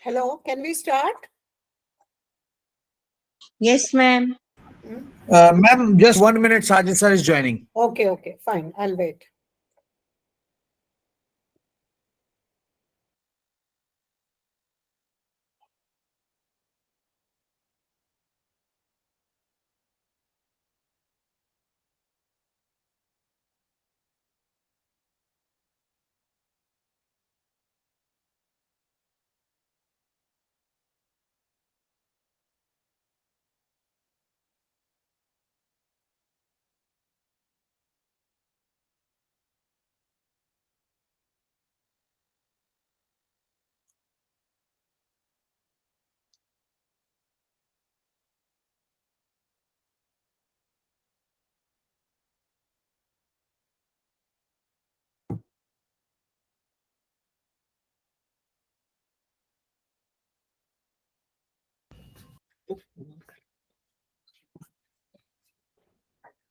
Hello, can we start? Yes, ma'am. Ma'am, just 1 minute. Sajid sir is joining. Okay, fine. I'll wait.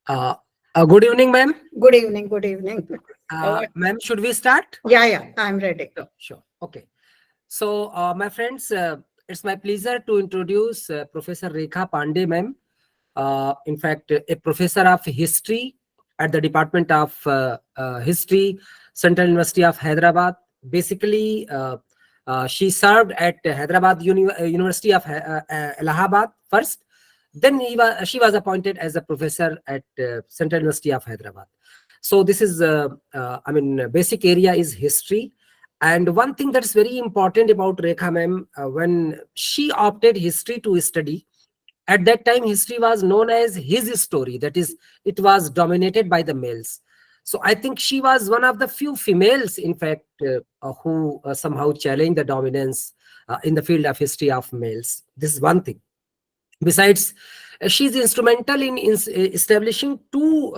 Good evening, ma'am. Good evening. Ma'am, should we start? Yeah, I'm ready. Sure. Okay. So, my friends, it's my pleasure to introduce Professor Rekha Pande, ma'am. In fact, a professor of history at the Department of History, Central University of Hyderabad. Basically, she served at Hyderabad University of Allahabad first. Then she was appointed as a professor at Central University of Hyderabad. So this is, basic area is history. And one thing that's very important about Rekha ma'am, when she opted history to study, at that time history was known as his story. That is, it was dominated by the males. So I think she was one of the few females, in fact, who somehow challenged the dominance in the field of history of males. This is one thing. Besides, she is instrumental in establishing two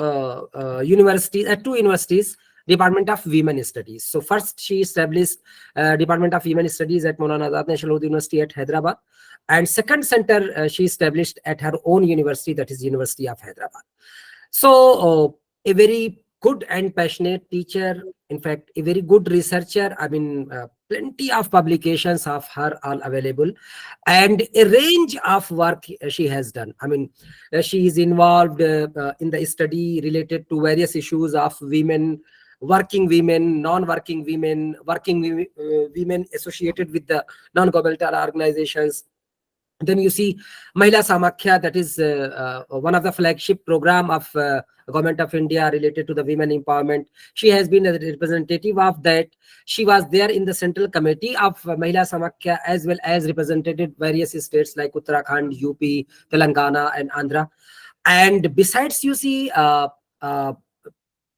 universities, Department of Women Studies. So first, she established Department of Women Studies at Maulana Azad National Urdu University at Hyderabad, and second center she established at her own university, that is University of Hyderabad. So a very good and passionate teacher, in fact, a very good researcher. Plenty of publications of her are available, and a range of work she has done. She is involved in the study related to various issues of women, working women, non-working women, working women associated with the non-governmental organizations, Then you see Mahila Samakhya, that is one of the flagship program of Government of India related to the women empowerment. She has been a representative of that. She was there in the central committee of Mahila Samakhya, as well as represented various states like Uttarakhand, UP, Telangana, and Andhra. And besides, you see a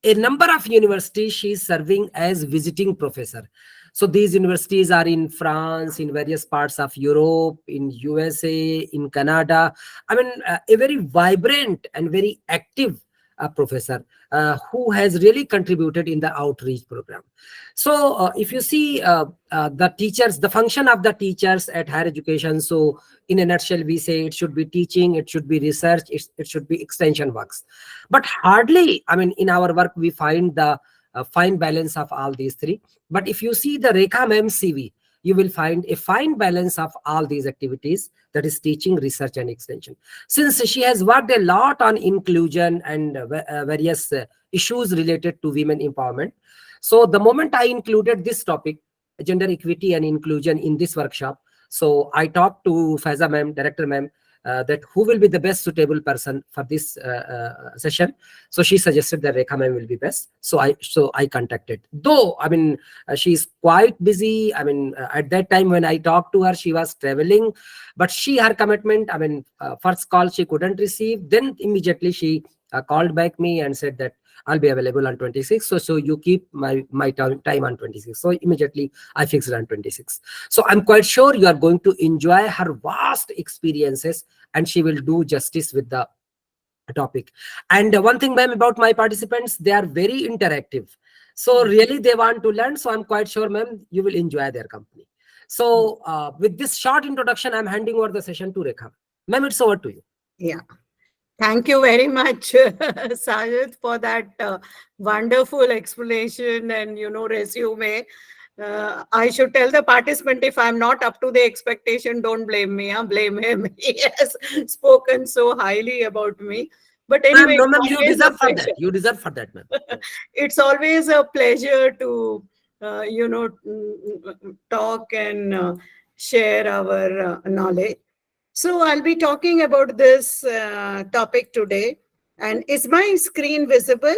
number of universities she is serving as visiting professor. So these universities are in France, in various parts of Europe, in USA, in Canada. I mean, a very vibrant and very active professor who has really contributed in the outreach program. So if you see the teachers, the function of the teachers at higher education, so in a nutshell, we say it should be teaching, it should be research, it should be extension works. But hardly, I mean, in our work, we find the fine balance of all these three. But if you see the Rekha ma'am CV, you will find a fine balance of all these activities, that is teaching, research, and extension. Since she has worked a lot on inclusion and various issues related to women empowerment. So the moment I included this topic, gender equity and inclusion, in this workshop, so I talked to Faiza ma'am, director ma'am, that who will be the best suitable person for this session. So she suggested that Rekha ma'am will be best. So I contacted. Though, I mean, she's quite busy. I mean, at that time when I talked to her, she was traveling, but her commitment, I mean, first call she couldn't receive. Then immediately she called back me and said that I'll be available on 26. So you keep my time on 26. So immediately I fixed on 26. So I'm quite sure you are going to enjoy her vast experiences, and she will do justice with the topic. And one thing, ma'am, about my participants, they are very interactive. So really they want to learn. So I'm quite sure, ma'am, you will enjoy their company. So with this short introduction, I'm handing over the session to Rekha. Ma'am, it's over to you. Yeah. Thank you very much, Sajid, for that wonderful explanation and, resume. I should tell the participant, if I'm not up to the expectation, don't blame me. Blame him. He has spoken so highly about me. But anyway, no, ma'am, you deserve for that. You deserve for that, ma'am. It's always a pleasure to, talk and share our knowledge. So I'll be talking about this topic today. And is my screen visible?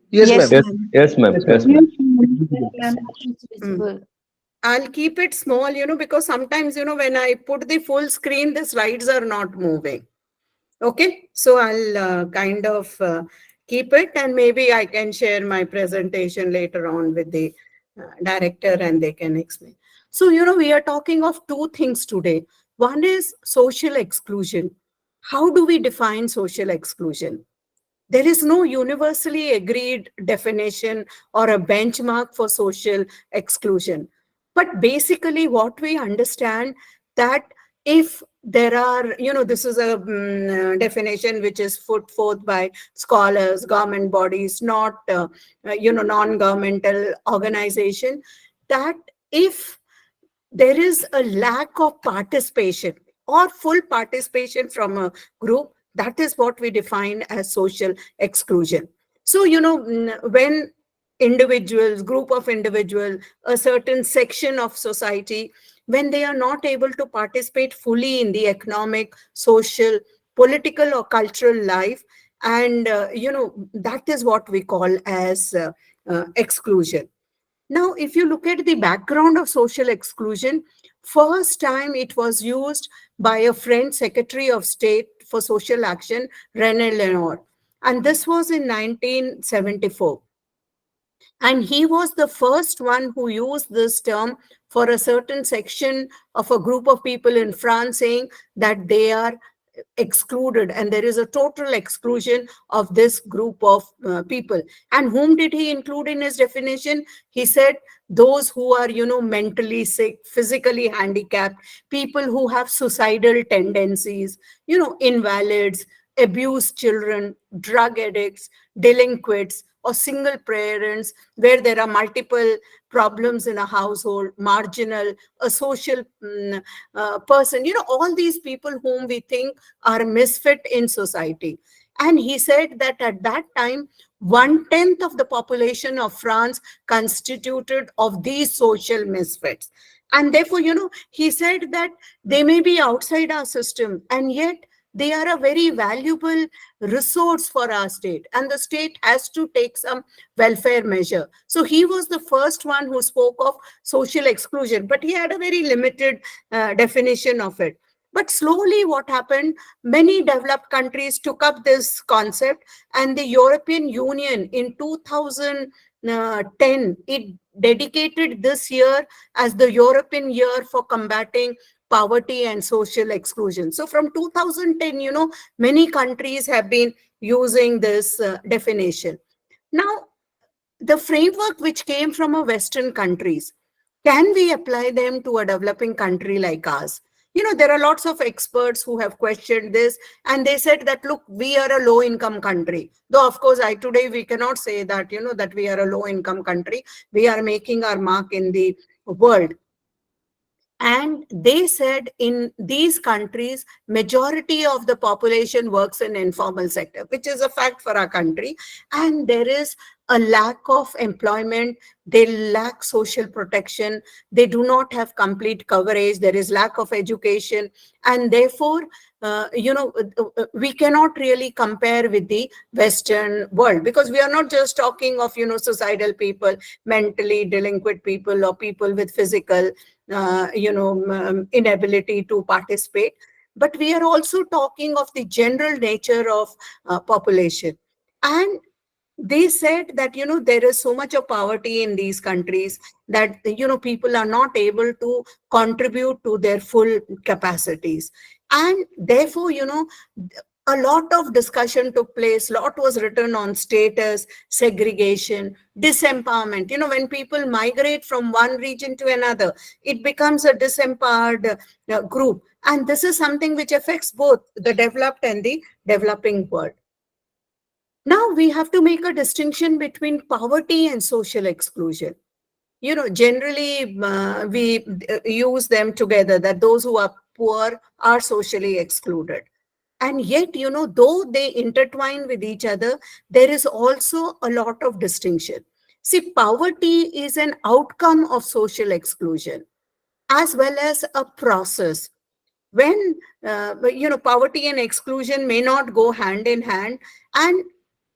Yes, Yes, ma'am. ma'am. Yes, ma'am. Yes, ma'am. Visible. I'll keep it small, because sometimes, when I put the full screen, the slides are not moving. Okay, so I'll kind of keep it, and maybe I can share my presentation later on with the director and they can explain. So, we are talking of two things today. One is social exclusion. How do we define social exclusion? There is no universally agreed definition or a benchmark for social exclusion. But basically, what we understand that if there are, this is a definition which is put forth by scholars, government bodies, not, non-governmental organization, that if there is a lack of participation or full participation from a group, that is what we define as social exclusion. So, when individuals, group of individuals, a certain section of society, when they are not able to participate fully in the economic, social, political, or cultural life, and, that is what we call as exclusion. Now, if you look at the background of social exclusion, first time it was used by a French Secretary of State for Social Action, René Léonard. And this was in 1974. And he was the first one who used this term for a certain section of a group of people in France, saying that they are excluded and there is a total exclusion of this group of people. And whom did he include in his definition? He said those who are, mentally sick, physically handicapped, people who have suicidal tendencies, invalids, abused children, drug addicts, delinquents, or single parents where there are multiple problems in a household, marginal, a social person, all these people whom we think are misfit in society. And he said that at that time, 1/10 of the population of France constituted of these social misfits. And therefore, he said that they may be outside our system, and yet they are a very valuable resource for our state. And the state has to take some welfare measure. So he was the first one who spoke of social exclusion, but he had a very limited definition of it. But slowly, what happened? Many developed countries took up this concept, and the European Union in 2010 it dedicated this year as the European Year for Combating Poverty and Social Exclusion. So from 2010, many countries have been using this definition. Now, the framework which came from a Western countries, can we apply them to a developing country like ours? There are lots of experts who have questioned this, and they said that, look, we are a low income country. Though, of course, today we cannot say that, that we are a low income country. We are making our mark in the world. And they said in these countries, majority of the population works in informal sector, which is a fact for our country. And there is a lack of employment. They lack social protection. They do not have complete coverage. There is lack of education. And therefore, we cannot really compare with the Western world, because we are not just talking of, suicidal people, mentally delinquent people, or people with physical inability to participate, but we are also talking of the general nature of population. And they said that there is so much of poverty in these countries that people are not able to contribute to their full capacities. And therefore, a lot of discussion took place. Lot was written on status, segregation, disempowerment. When people migrate from one region to another, it becomes a disempowered group. And this is something which affects both the developed and the developing world. Now we have to make a distinction between poverty and social exclusion. Generally we use them together, that those who are poor are socially excluded. And yet, though they intertwine with each other, there is also a lot of distinction. See, poverty is an outcome of social exclusion as well as a process. When, poverty and exclusion may not go hand in hand. And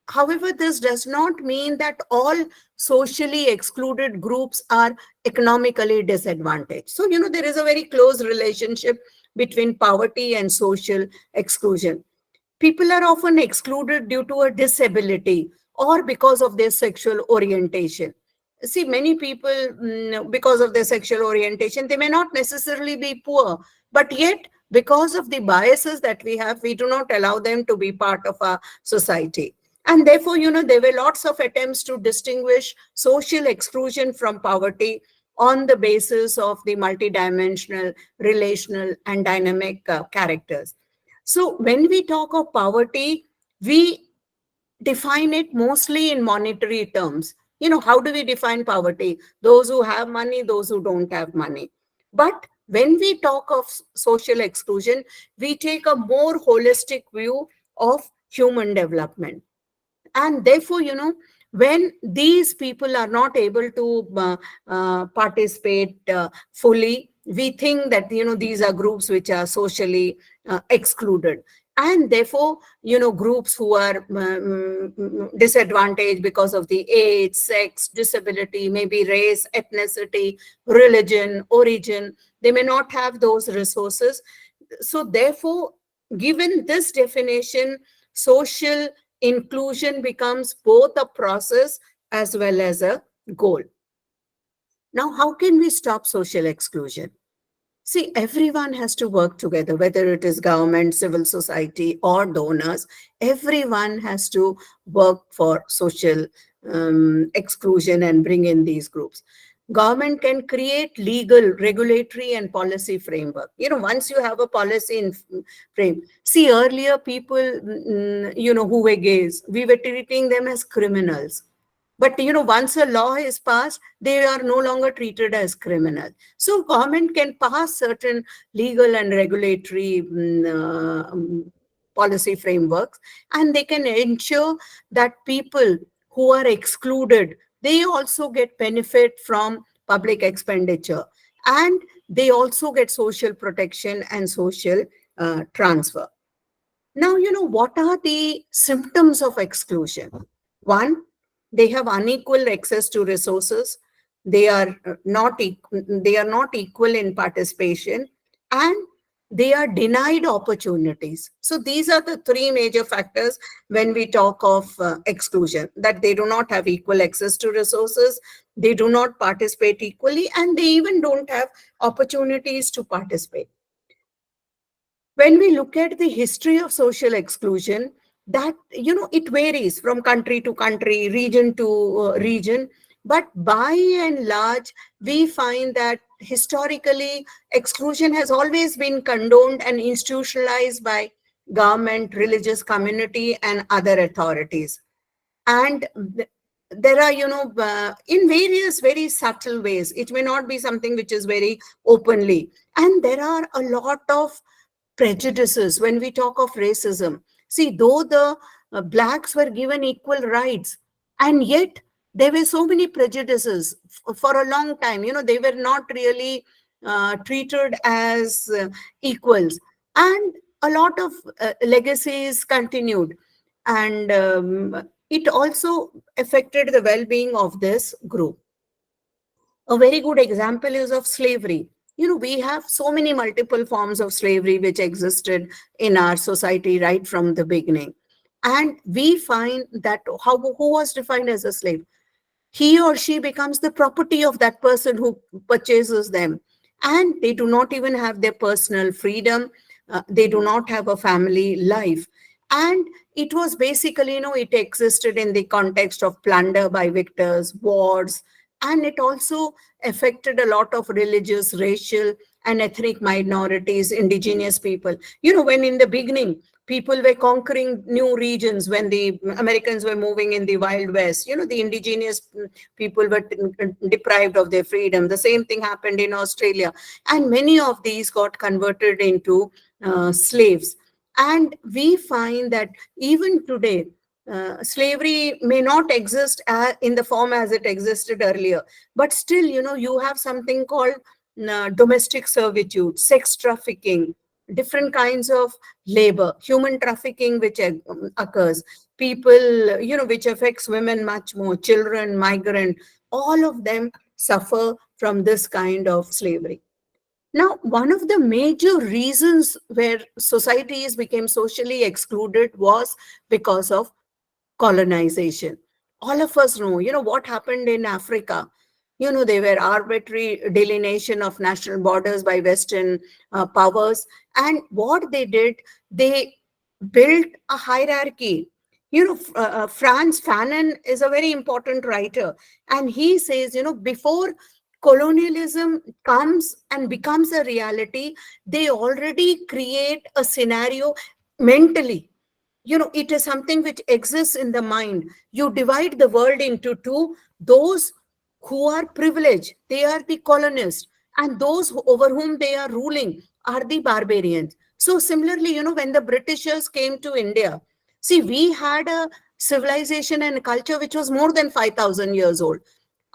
however, this does not mean that all socially excluded groups are economically disadvantaged. So, there is a very close relationship between poverty and social exclusion. People are often excluded due to a disability or because of their sexual orientation. See, many people, because of their sexual orientation, they may not necessarily be poor, but yet, because of the biases that we have, we do not allow them to be part of our society. And therefore, there were lots of attempts to distinguish social exclusion from poverty on the basis of the multidimensional, relational, and dynamic characters. So when we talk of poverty, we define it mostly in monetary terms. How do we define poverty? Those who have money, those who don't have money. But when we talk of social exclusion, we take a more holistic view of human development. And therefore, when these people are not able to participate fully, we think that these are groups which are socially excluded. And therefore, groups who are disadvantaged because of the age, sex, disability, maybe race, ethnicity, religion, origin, they may not have those resources. So therefore, given this definition, social inclusion becomes both a process as well as a goal. Now, how can we stop social exclusion? See, everyone has to work together, whether it is government, civil society, or donors. Everyone has to work for social exclusion and bring in these groups. Government can create legal, regulatory, and policy framework. Once you have a policy in frame. See, earlier people, who were gays, we were treating them as criminals. But, once a law is passed, they are no longer treated as criminal. So government can pass certain legal and regulatory policy frameworks, and they can ensure that people who are excluded, they also get benefit from public expenditure. and they also get social protection and social transfer. Now, what are the symptoms of exclusion? One, they have unequal access to resources. They are they are not equal in participation, and they are denied opportunities. So these are the three major factors when we talk of exclusion: that they do not have equal access to resources, they do not participate equally, and they even don't have opportunities to participate. When we look at the history of social exclusion, that it varies from country to country, region to region, but by and large we find that historically exclusion has always been condoned and institutionalized by government, religious community, and other authorities. And there are, in various very subtle ways. It may not be something which is very openly, and there are a lot of prejudices when we talk of racism. See, though the blacks were given equal rights, and yet there were so many prejudices for a long time. They were not really treated as equals, and a lot of legacies continued, and it also affected the well-being of this group. A very good example is of slavery. We have so many multiple forms of slavery which existed in our society right from the beginning. And we find that who was defined as a slave? He or she becomes the property of that person who purchases them. And they do not even have their personal freedom. They do not have a family life. And it was basically, it existed in the context of plunder by victors, wars, and it also affected a lot of religious, racial, and ethnic minorities, indigenous people. When in the beginning, people were conquering new regions, when the Americans were moving in the Wild West, the indigenous people were deprived of their freedom. The same thing happened in Australia. And many of these got converted into slaves. And we find that even today, slavery may not exist in the form as it existed earlier, but still, you have something called domestic servitude, sex trafficking, different kinds of labor, human trafficking, which occurs, people, which affects women much more, children, migrant, all of them suffer from this kind of slavery. Now, one of the major reasons where societies became socially excluded was because of colonization. All of us know, what happened in Africa. They were arbitrary delineation of national borders by Western powers. And what they did, they built a hierarchy. Franz Fanon is a very important writer. And he says, before colonialism comes and becomes a reality, they already create a scenario mentally. It is something which exists in the mind. You divide the world into two: those who are privileged, they are the colonists, and those over whom they are ruling are the barbarians. So similarly, when the Britishers came to India, see, we had a civilization and culture which was more than 5,000 years old.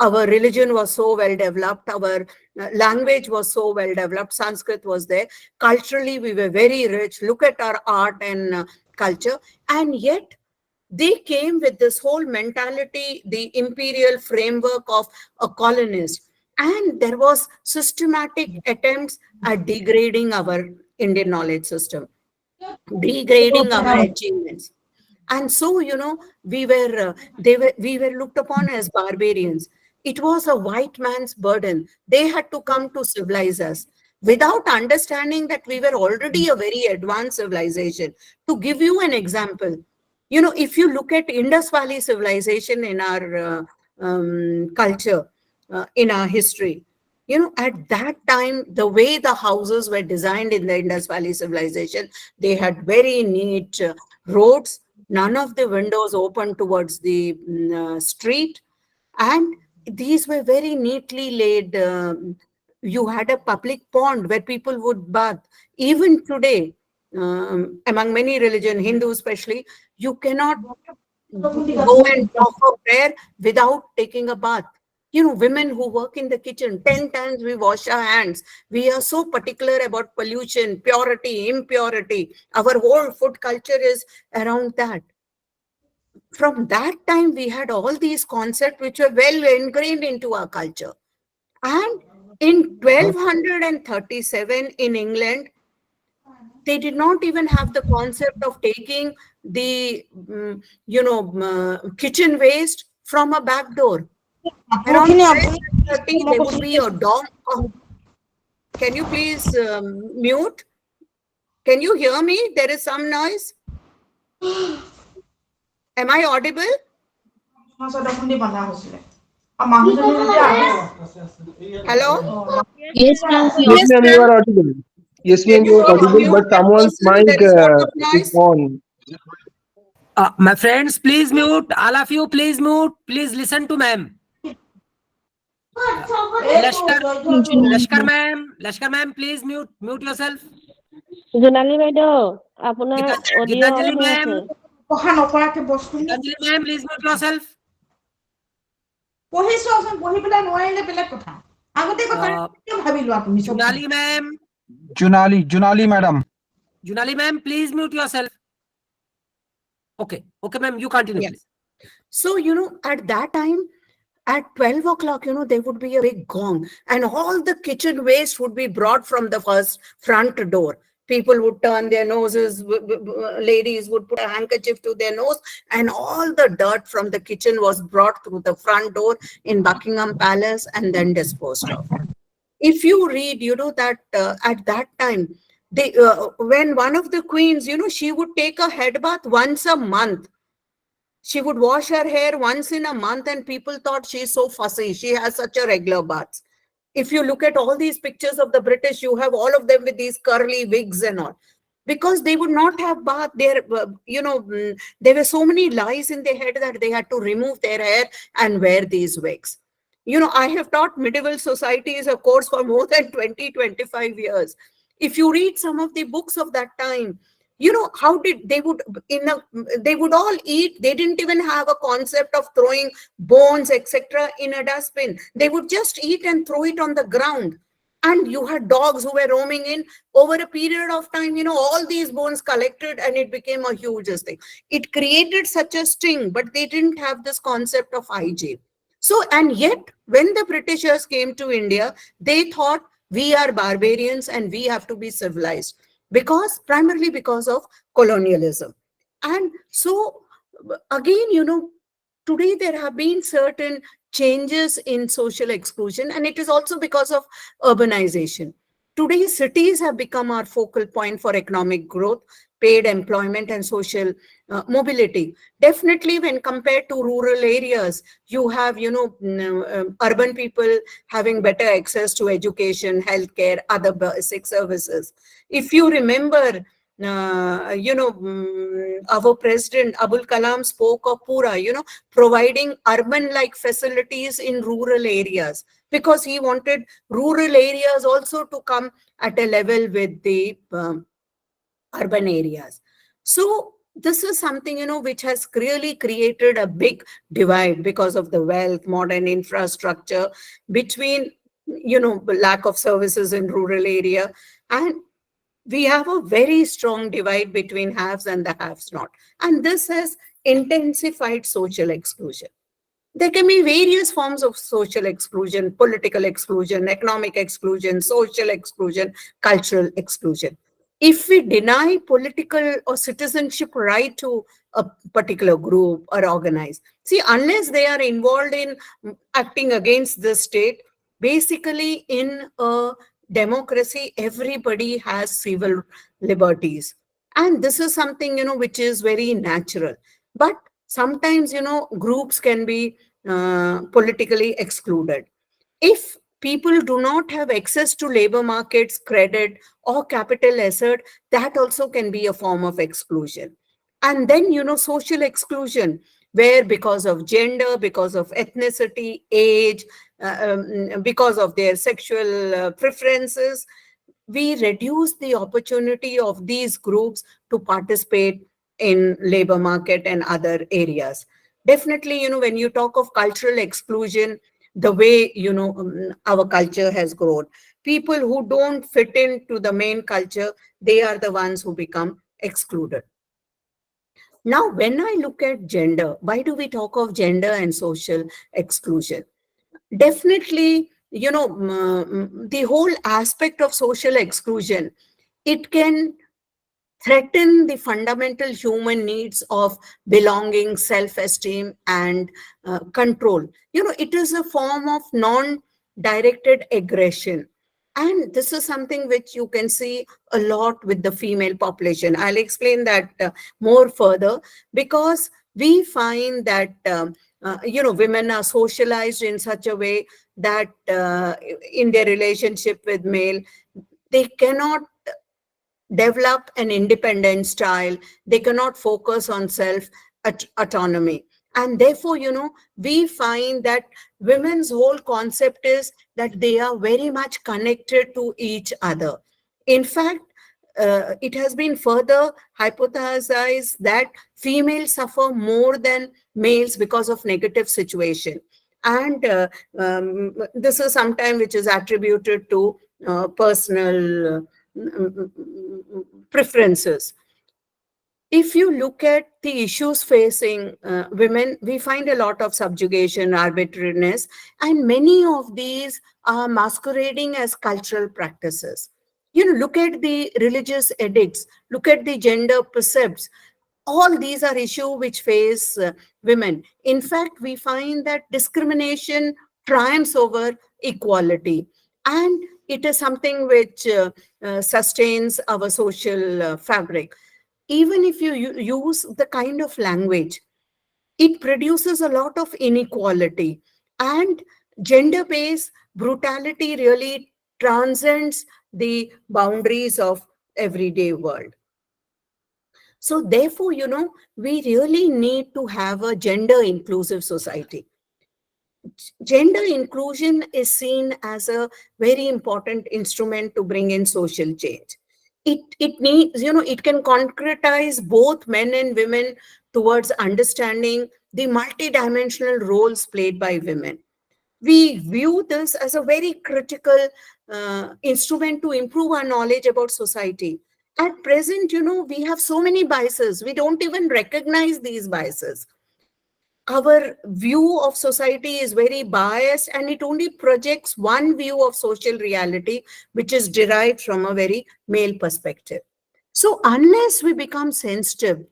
Our religion was so well developed, our language was so well developed, Sanskrit was there, culturally we were very rich. Look at our art and culture. And yet they came with this whole mentality, the imperial framework of a colonist, and there was systematic attempts at degrading our Indian knowledge system, degrading our achievements. And so, we were looked upon as barbarians. It was a white man's burden. They had to come to civilize us without understanding that we were already a very advanced civilization. To give you an example, if you look at Indus Valley civilization in our culture, in our history, at that time, the way the houses were designed in the Indus Valley civilization, they had very neat roads. None of the windows open towards the street, and these were very neatly laid. You had a public pond where people would bath. Even today, among many religions, Hindu especially, you cannot go and offer prayer without taking a bath. Women who work in the kitchen, 10 times we wash our hands. We are so particular about pollution, purity, impurity. Our whole food culture is around that. From that time, we had all these concepts which were well ingrained into our culture. And in 1237 in England, they did not even have the concept of taking the kitchen waste from a back door. Around 1230, there would be a dog. Can you please mute? Can you hear me? There is some noise. Am I audible? Hello? Yes, ma'am. Yes, Yes, ma'am, you ma'am. are audible. Yes, Can ma'am, you you are please audible, mute but that someone's person? mic There is a lot of is noise. on. My friends, please mute. All of you, please mute. Please listen to ma'am. Lashkar ma'am, please mute yourself. জোনালী বাইদেউ আপোনাৰ audio' on Gitanjali হৈ ma'am, আছে Gitanjali ma'am, please mute yourself. Junali ma'am, Junali madam. Junali ma'am, please mute yourself. Okay, ma'am, you continue, Yes. please. So, at that time, at 12 o'clock, there would be a big gong, and all the kitchen waste would be brought from the front door. People would turn their noses, ladies would put a handkerchief to their nose, and all the dirt from the kitchen was brought through the front door in Buckingham Palace and then disposed of. If you read, that at that time, when one of the queens, she would take a head bath once a month. She would wash her hair once in a month, and people thought she's so fussy. She has such a regular bath. If you look at all these pictures of the British, you have all of them with these curly wigs and all, because they would not have bath. There were so many lies in their head that they had to remove their hair and wear these wigs. I have taught medieval societies a course for more than 20-25 years. If you read some of the books of that time, how did they would all eat. They didn't even have a concept of throwing bones, etc., in a dustbin. They would just eat and throw it on the ground. And you had dogs who were roaming in. Over a period of time, all these bones collected, and it became a huge thing. It created such a sting, but they didn't have this concept of hygiene. So, and yet, when the Britishers came to India, they thought we are barbarians and we have to be civilized, primarily because of colonialism. And so, again, today there have been certain changes in social exclusion, and it is also because of urbanization. Today, cities have become our focal point for economic growth, paid employment, and social mobility. Definitely, when compared to rural areas, you have, urban people having better access to education, healthcare, other basic services. If you remember, our president Abul Kalam spoke of Pura, providing urban-like facilities in rural areas, because he wanted rural areas also to come at a level with the urban areas. So this is something, which has really created a big divide because of the wealth, modern infrastructure, between, lack of services in rural area. And we have a very strong divide between haves and the haves not. And this has intensified social exclusion. There can be various forms of social exclusion: political exclusion, economic exclusion, social exclusion, cultural exclusion. If we deny political or citizenship right to a particular group or organize, see, unless they are involved in acting against the state, basically in a democracy, everybody has civil liberties. And this is something, which is very natural. But sometimes, groups can be politically excluded. If people do not have access to labor markets, credit, or capital asset, that also can be a form of exclusion. And then, social exclusion, where because of gender, because of ethnicity, age, because of their sexual preferences, we reduce the opportunity of these groups to participate in labor market and other areas. Definitely, when you talk of cultural exclusion, the way, our culture has grown. People who don't fit into the main culture, they are the ones who become excluded. Now, when I look at gender, why do we talk of gender and social exclusion? Definitely, the whole aspect of social exclusion, it can threaten the fundamental human needs of belonging, self-esteem, and control. It is a form of non-directed aggression. And this is something which you can see a lot with the female population. I'll explain that more further, because we find that, women are socialized in such a way that in their relationship with male, they cannot develop an independent style. They cannot focus on self autonomy. And therefore, we find that women's whole concept is that they are very much connected to each other. In fact, it has been further hypothesized that females suffer more than males because of negative situation. And this is sometimes which is attributed to personal preferences. If you look at the issues facing women, we find a lot of subjugation, arbitrariness, and many of these are masquerading as cultural practices. Look at the religious edicts, look at the gender precepts. All these are issues which face women. In fact, we find that discrimination triumphs over equality. And it is something which sustains our social fabric. Even if you use the kind of language, it produces a lot of inequality. And gender-based brutality really transcends the boundaries of everyday world. So therefore, we really need to have a gender inclusive society. Gender inclusion is seen as a very important instrument to bring in social change. It needs, it can concretize both men and women towards understanding the multidimensional roles played by women. We view this as a very critical instrument to improve our knowledge about society. At present, we have so many biases. We don't even recognize these biases. Our view of society is very biased, and it only projects one view of social reality, which is derived from a very male perspective. So unless we become sensitive,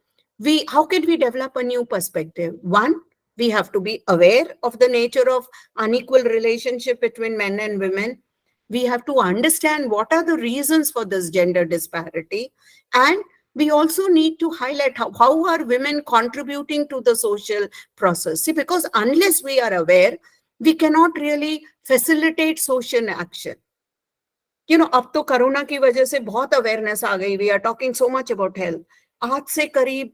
how can we develop a new perspective? One, we have to be aware of the nature of unequal relationship between men and women. We have to understand what are the reasons for this gender disparity. And we also need to highlight how are women contributing to the social process. See, because unless we are aware, we cannot really facilitate social action. अब तो corona की वजह से बहुत awareness आ गई. We are talking so much about health. आज से करीब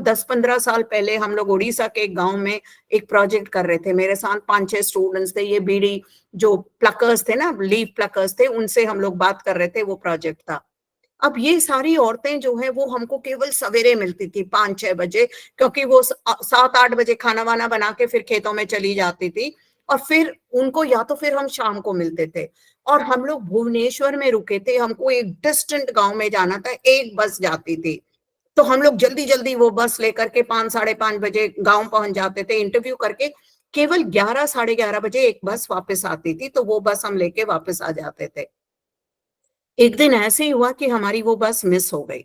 10-15 साल पहले हम लोग उड़ीसा के एक गांव में एक प्रोजेक्ट कर रहे थे. मेरे साथ 5-6 स्टूडेंट्स थे. ये बीड़ी जो प्लकर्स थे ना, लीफ प्लकर्स थे, उनसे हम लोग बात कर रहे थे. वो प्रोजेक्ट था. अब ये सारी औरतें जो है वो हमको केवल सवेरे मिलती थी 5-6 बजे, क्योंकि वो 7-8 बजे खाना वाना बना के फिर खेतों में चली जाती थी. और फिर उनको या तो फिर हम शाम को मिलते थे. और हम लोग भुवनेश्वर में रुके थे. हमको एक डिस्टेंट गांव में जाना था. एक बस जाती थी, तो हम लोग जल्दी जल्दी वो बस लेकर के 5-5:30 बजे गांव पहुंच जाते थे. इंटरव्यू करके केवल 11-11:30 बजे एक बस वापस आती थी, तो वो बस हम लेके वापस आ जाते थे. एक दिन ऐसे ही हुआ कि हमारी वो बस मिस हो गई.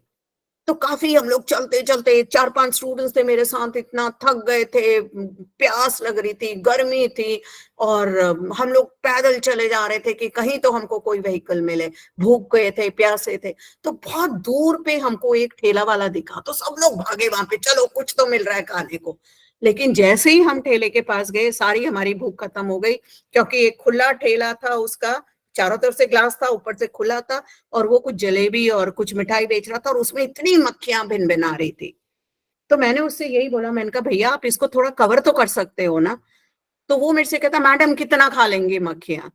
तो काफी हम लोग चलते चलते, 4-5 स्टूडेंट्स थे मेरे साथ, इतना थक गए थे, प्यास लग रही थी, गर्मी थी, और हम लोग पैदल चले जा रहे थे कि कहीं तो हमको कोई व्हीकल मिले. भूख गए थे, प्यासे थे. तो बहुत दूर पे हमको एक ठेला वाला दिखा, तो सब लोग भागे वहां पे, चलो कुछ तो मिल रहा है खाने को. लेकिन जैसे ही हम ठेले के पास गए, सारी हमारी भूख खत्म हो गई, क्योंकि एक खुला ठेला था, उसका चारों तरफ से ग्लास था, ऊपर से खुला था, और वो कुछ जलेबी और कुछ मिठाई बेच रहा था, और उसमें इतनी मक्खियां भिन-भिना रही थी. तो मैंने उससे यही बोला, मैंने कहा भैया आप इसको थोड़ा कवर तो कर सकते हो ना. तो वो मेरे से कहता, मैडम कितना खा लेंगी मक्खियां.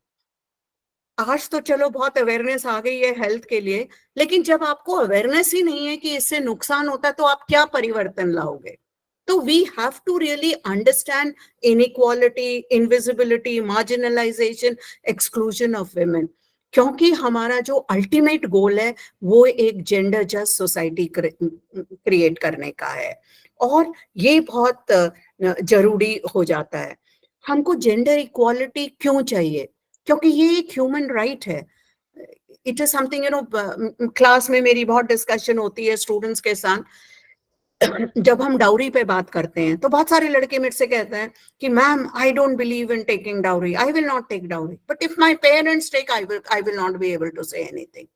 आज तो चलो बहुत अवेयरनेस आ गई है हेल्थ के लिए, लेकिन जब आपको अवेयरनेस ही नहीं है कि इससे नुकसान होता है, तो आप क्या परिवर्तन लाओगे. So we have to really understand inequality, invisibility, marginalization, exclusion of women. क्योंकि हमारा जो अल्टीमेट गोल है वो एक जेंडर जस्ट सोसाइटी क्रिएट करने का है, और ये बहुत जरूरी हो जाता है. हमको जेंडर इक्वालिटी क्यों चाहिए? क्योंकि ये एक ह्यूमन राइट है. इट इज समथिंग, क्लास में मेरी बहुत डिस्कशन होती है स्टूडेंट्स के साथ. जब हम डाउरी पे बात करते हैं तो बहुत सारे लड़के मेरे से कहते हैं कि ma'am I don't believe in taking dowry, I will not take dowry, but if my parents take I will not be able to say anything.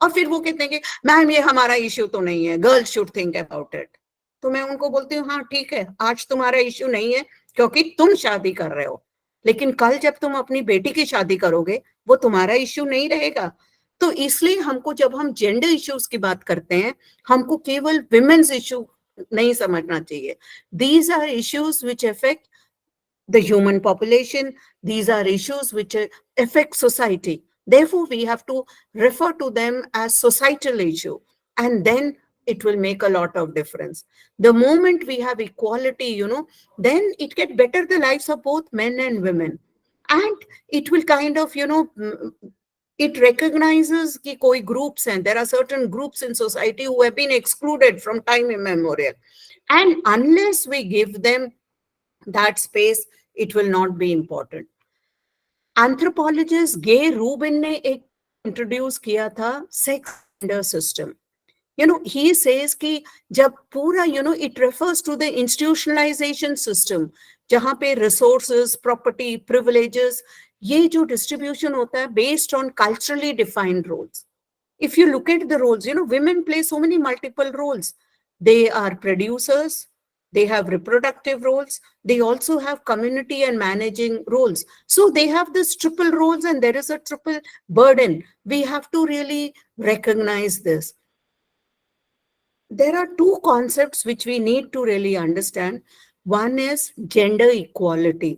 और फिर वो कहते हैं कि मैम ये हमारा इश्यू तो नहीं है, girls should think about it. तो मैं उनको बोलती हूँ हाँ ठीक है, आज तुम्हारा इश्यू नहीं है क्योंकि तुम शादी कर रहे हो, लेकिन कल जब तुम अपनी बेटी की शादी करोगे वो तुम्हारा इश्यू नहीं रहेगा. तो इसलिए हमको जब हम जेंडर इश्यूज की बात करते हैं हमको केवल विमेन्स इश्यू नहीं समझना चाहिए. These are issues which affect the human population. These are issues which affect society. Therefore, we have to refer to them as societal issue, and then it will make a lot of difference. The moment we have equality, then it get better the lives of both men and women, and it will kind of, it recognizes कि कोई groups हैं, there are certain groups in society who have been excluded from time immemorial, and unless we give them that space, it will not be important. Anthropologist Gayle Rubin ने एक introduce किया था sex gender system. He says कि जब पूरा, it refers to the institutionalization system, जहां पे resources, property, privileges, ये जो distribution होता है based on culturally defined roles. If you look at the roles, women play so many multiple roles. They are producers, they have reproductive roles, they also have community and managing roles. So they have this triple roles and there is a triple burden. We have to really recognize this. There are two concepts which we need to really understand. One is gender equality.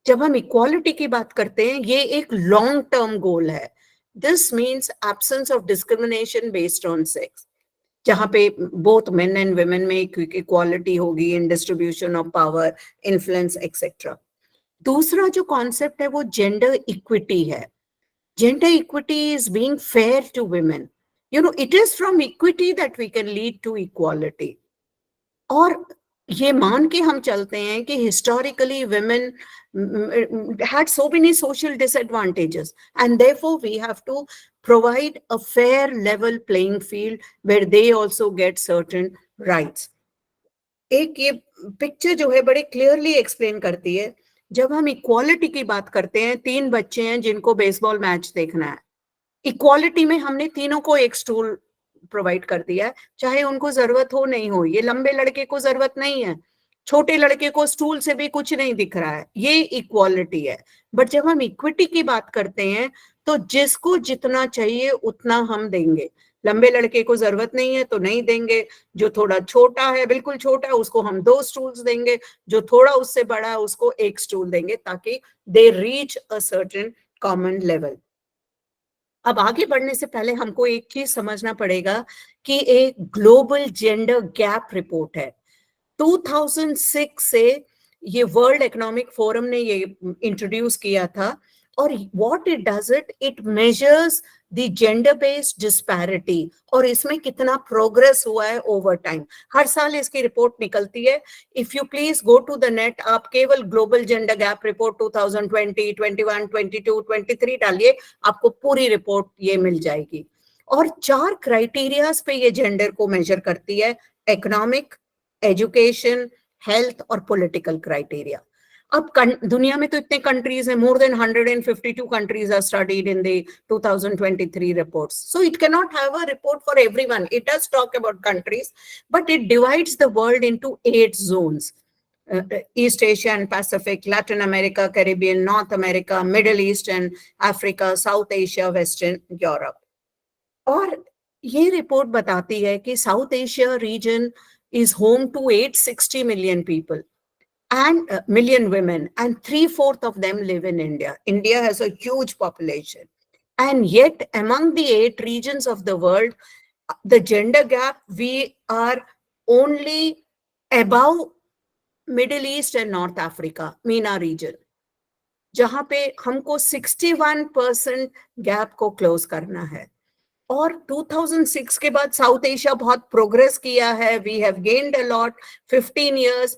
जब हम equality की बात करते हैं ये एक long term goal है. This means absence of discrimination based on sex, जहां पे बोथ मेन एंड वुमेन में इक्वालिटी होगी in distribution of power, influence etcetera. दूसरा जो कॉन्सेप्ट है वो जेंडर इक्विटी है. Gender equity is being fair to women. it is from equity that we can lead to equality. और ये मान के हम चलते हैं कि historically women had so many social disadvantages, and therefore we have to provide a fair level playing field where they also get certain rights. एक ये पिक्चर जो है बड़े क्लियरली एक्सप्लेन करती है. जब हम इक्वालिटी की बात करते हैं, 3 बच्चे हैं जिनको बेसबॉल मैच देखना है. इक्वालिटी में हमने तीनों को एक स्टूल प्रोवाइड कर दिया है, चाहे उनको जरूरत हो नहीं हो. ये लंबे लड़के को जरूरत नहीं है, छोटे लड़के को स्टूल से भी कुछ नहीं दिख रहा है. ये इक्वालिटी है. बट जब हम इक्विटी की बात करते हैं तो जिसको जितना चाहिए उतना हम देंगे. लंबे लड़के को जरूरत नहीं है तो नहीं देंगे, जो थोड़ा छोटा है, बिल्कुल छोटा है, उसको हम 2 स्टूल्स देंगे, जो थोड़ा उससे बड़ा है उसको 1 स्टूल देंगे, ताकि they reach a certain common level. अब आगे बढ़ने से पहले हमको एक चीज समझना पड़ेगा कि एक ग्लोबल जेंडर गैप रिपोर्ट है 2006 से. ये वर्ल्ड इकोनॉमिक फोरम ने ये इंट्रोड्यूस किया था, और what it does, it measures the gender based disparity, और इसमें कितना प्रोग्रेस हुआ है ओवर टाइम. हर साल इसकी रिपोर्ट निकलती है. If you please go to the net, आप केवल ग्लोबल जेंडर गैप रिपोर्ट 2020, 21, 22, 23 डालिए, आपको पूरी रिपोर्ट ये मिल जाएगी. और 4 क्राइटेरियाज पे ये जेंडर को मेजर करती है: इकोनॉमिक, एजुकेशन, हेल्थ और पॉलिटिकल क्राइटेरिया. अब दुनिया में तो इतने कंट्रीज हैं, more than 152 countries are studied in the 2023 reports. So it cannot have a report for everyone. It does talk about countries, but it divides the world into 8 zones. East Asia and Pacific, Latin America, Caribbean, North America, Middle East and Africa, South Asia, Western Europe. और ये report बताती है कि south Asia region is home to 860 million people and million women, and 3/4 of them live in India. India has a huge population, and yet among the 8 regions of the world, the gender gap, we are only above Middle East and North Africa, MENA region, जहां पे हमको 61% gap को close करना है। और 2006 के बाद south Asia बहुत प्रोग्रेस किया है, we have gained a lot, 15 years,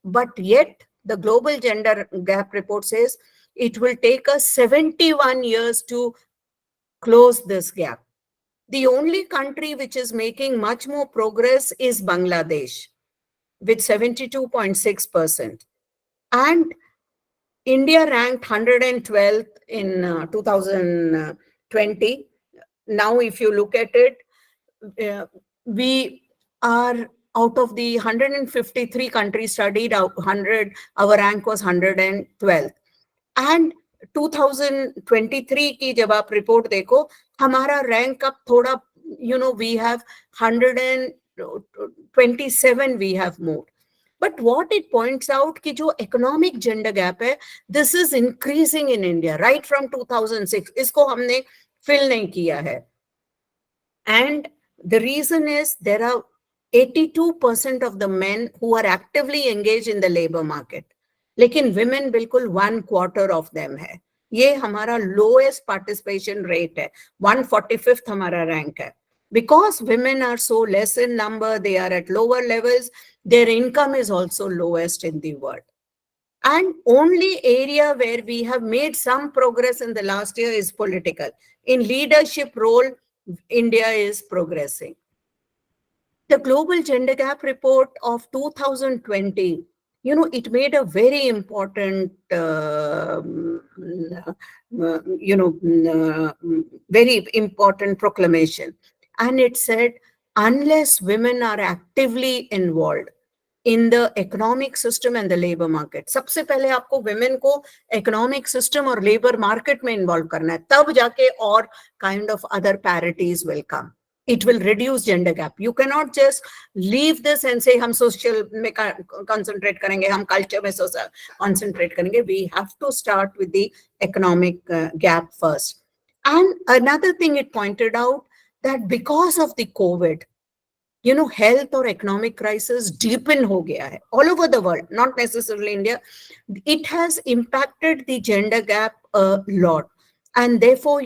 but yet the global gender gap report says it will take us 71 years to close this gap. The only country which is making much more progress is Bangladesh with 72.6%. And India ranked 112th in 2020. Now, if you look at it, we are out of the 153 countries studied, 100, our rank was 112. And 2023 की जब आप report देखो, हमारा rank अब थोड़ा, we have 127 we have moved. But what it points out कि जो economic gender gap है, this is increasing in India right from 2006. इसको हमने fill नहीं किया है. And the reason is there are 82% of the men who are actively engaged in the labor market. लेकिन women बिल्कुल 1/4 of them है. ये हमारा lowest participation rate है. 145th हमारा rank है. Because women are so less in number, they are at lower levels, their income is also lowest in the world. And only area where we have made some progress in the last year is political. In leadership role, India is progressing. The Global Gender Gap Report of 2020, it made a very important, very important proclamation. And it said, unless women are actively involved in the economic system and the labor market, सबसे पहले आपको women को economic system और labor market में involve करना है, तब जाके और kind of other parities will come. It will reduce gender gap. You cannot just leave this and say हम social में concentrate करेंगे, हम culture में concentrate करेंगे. We have to start with the economic gap first. And another thing it pointed out that because of the COVID, health or economic crisis deepen ho gaya hai all over the world, not necessarily India. It has impacted the gender gap a lot. And therefore,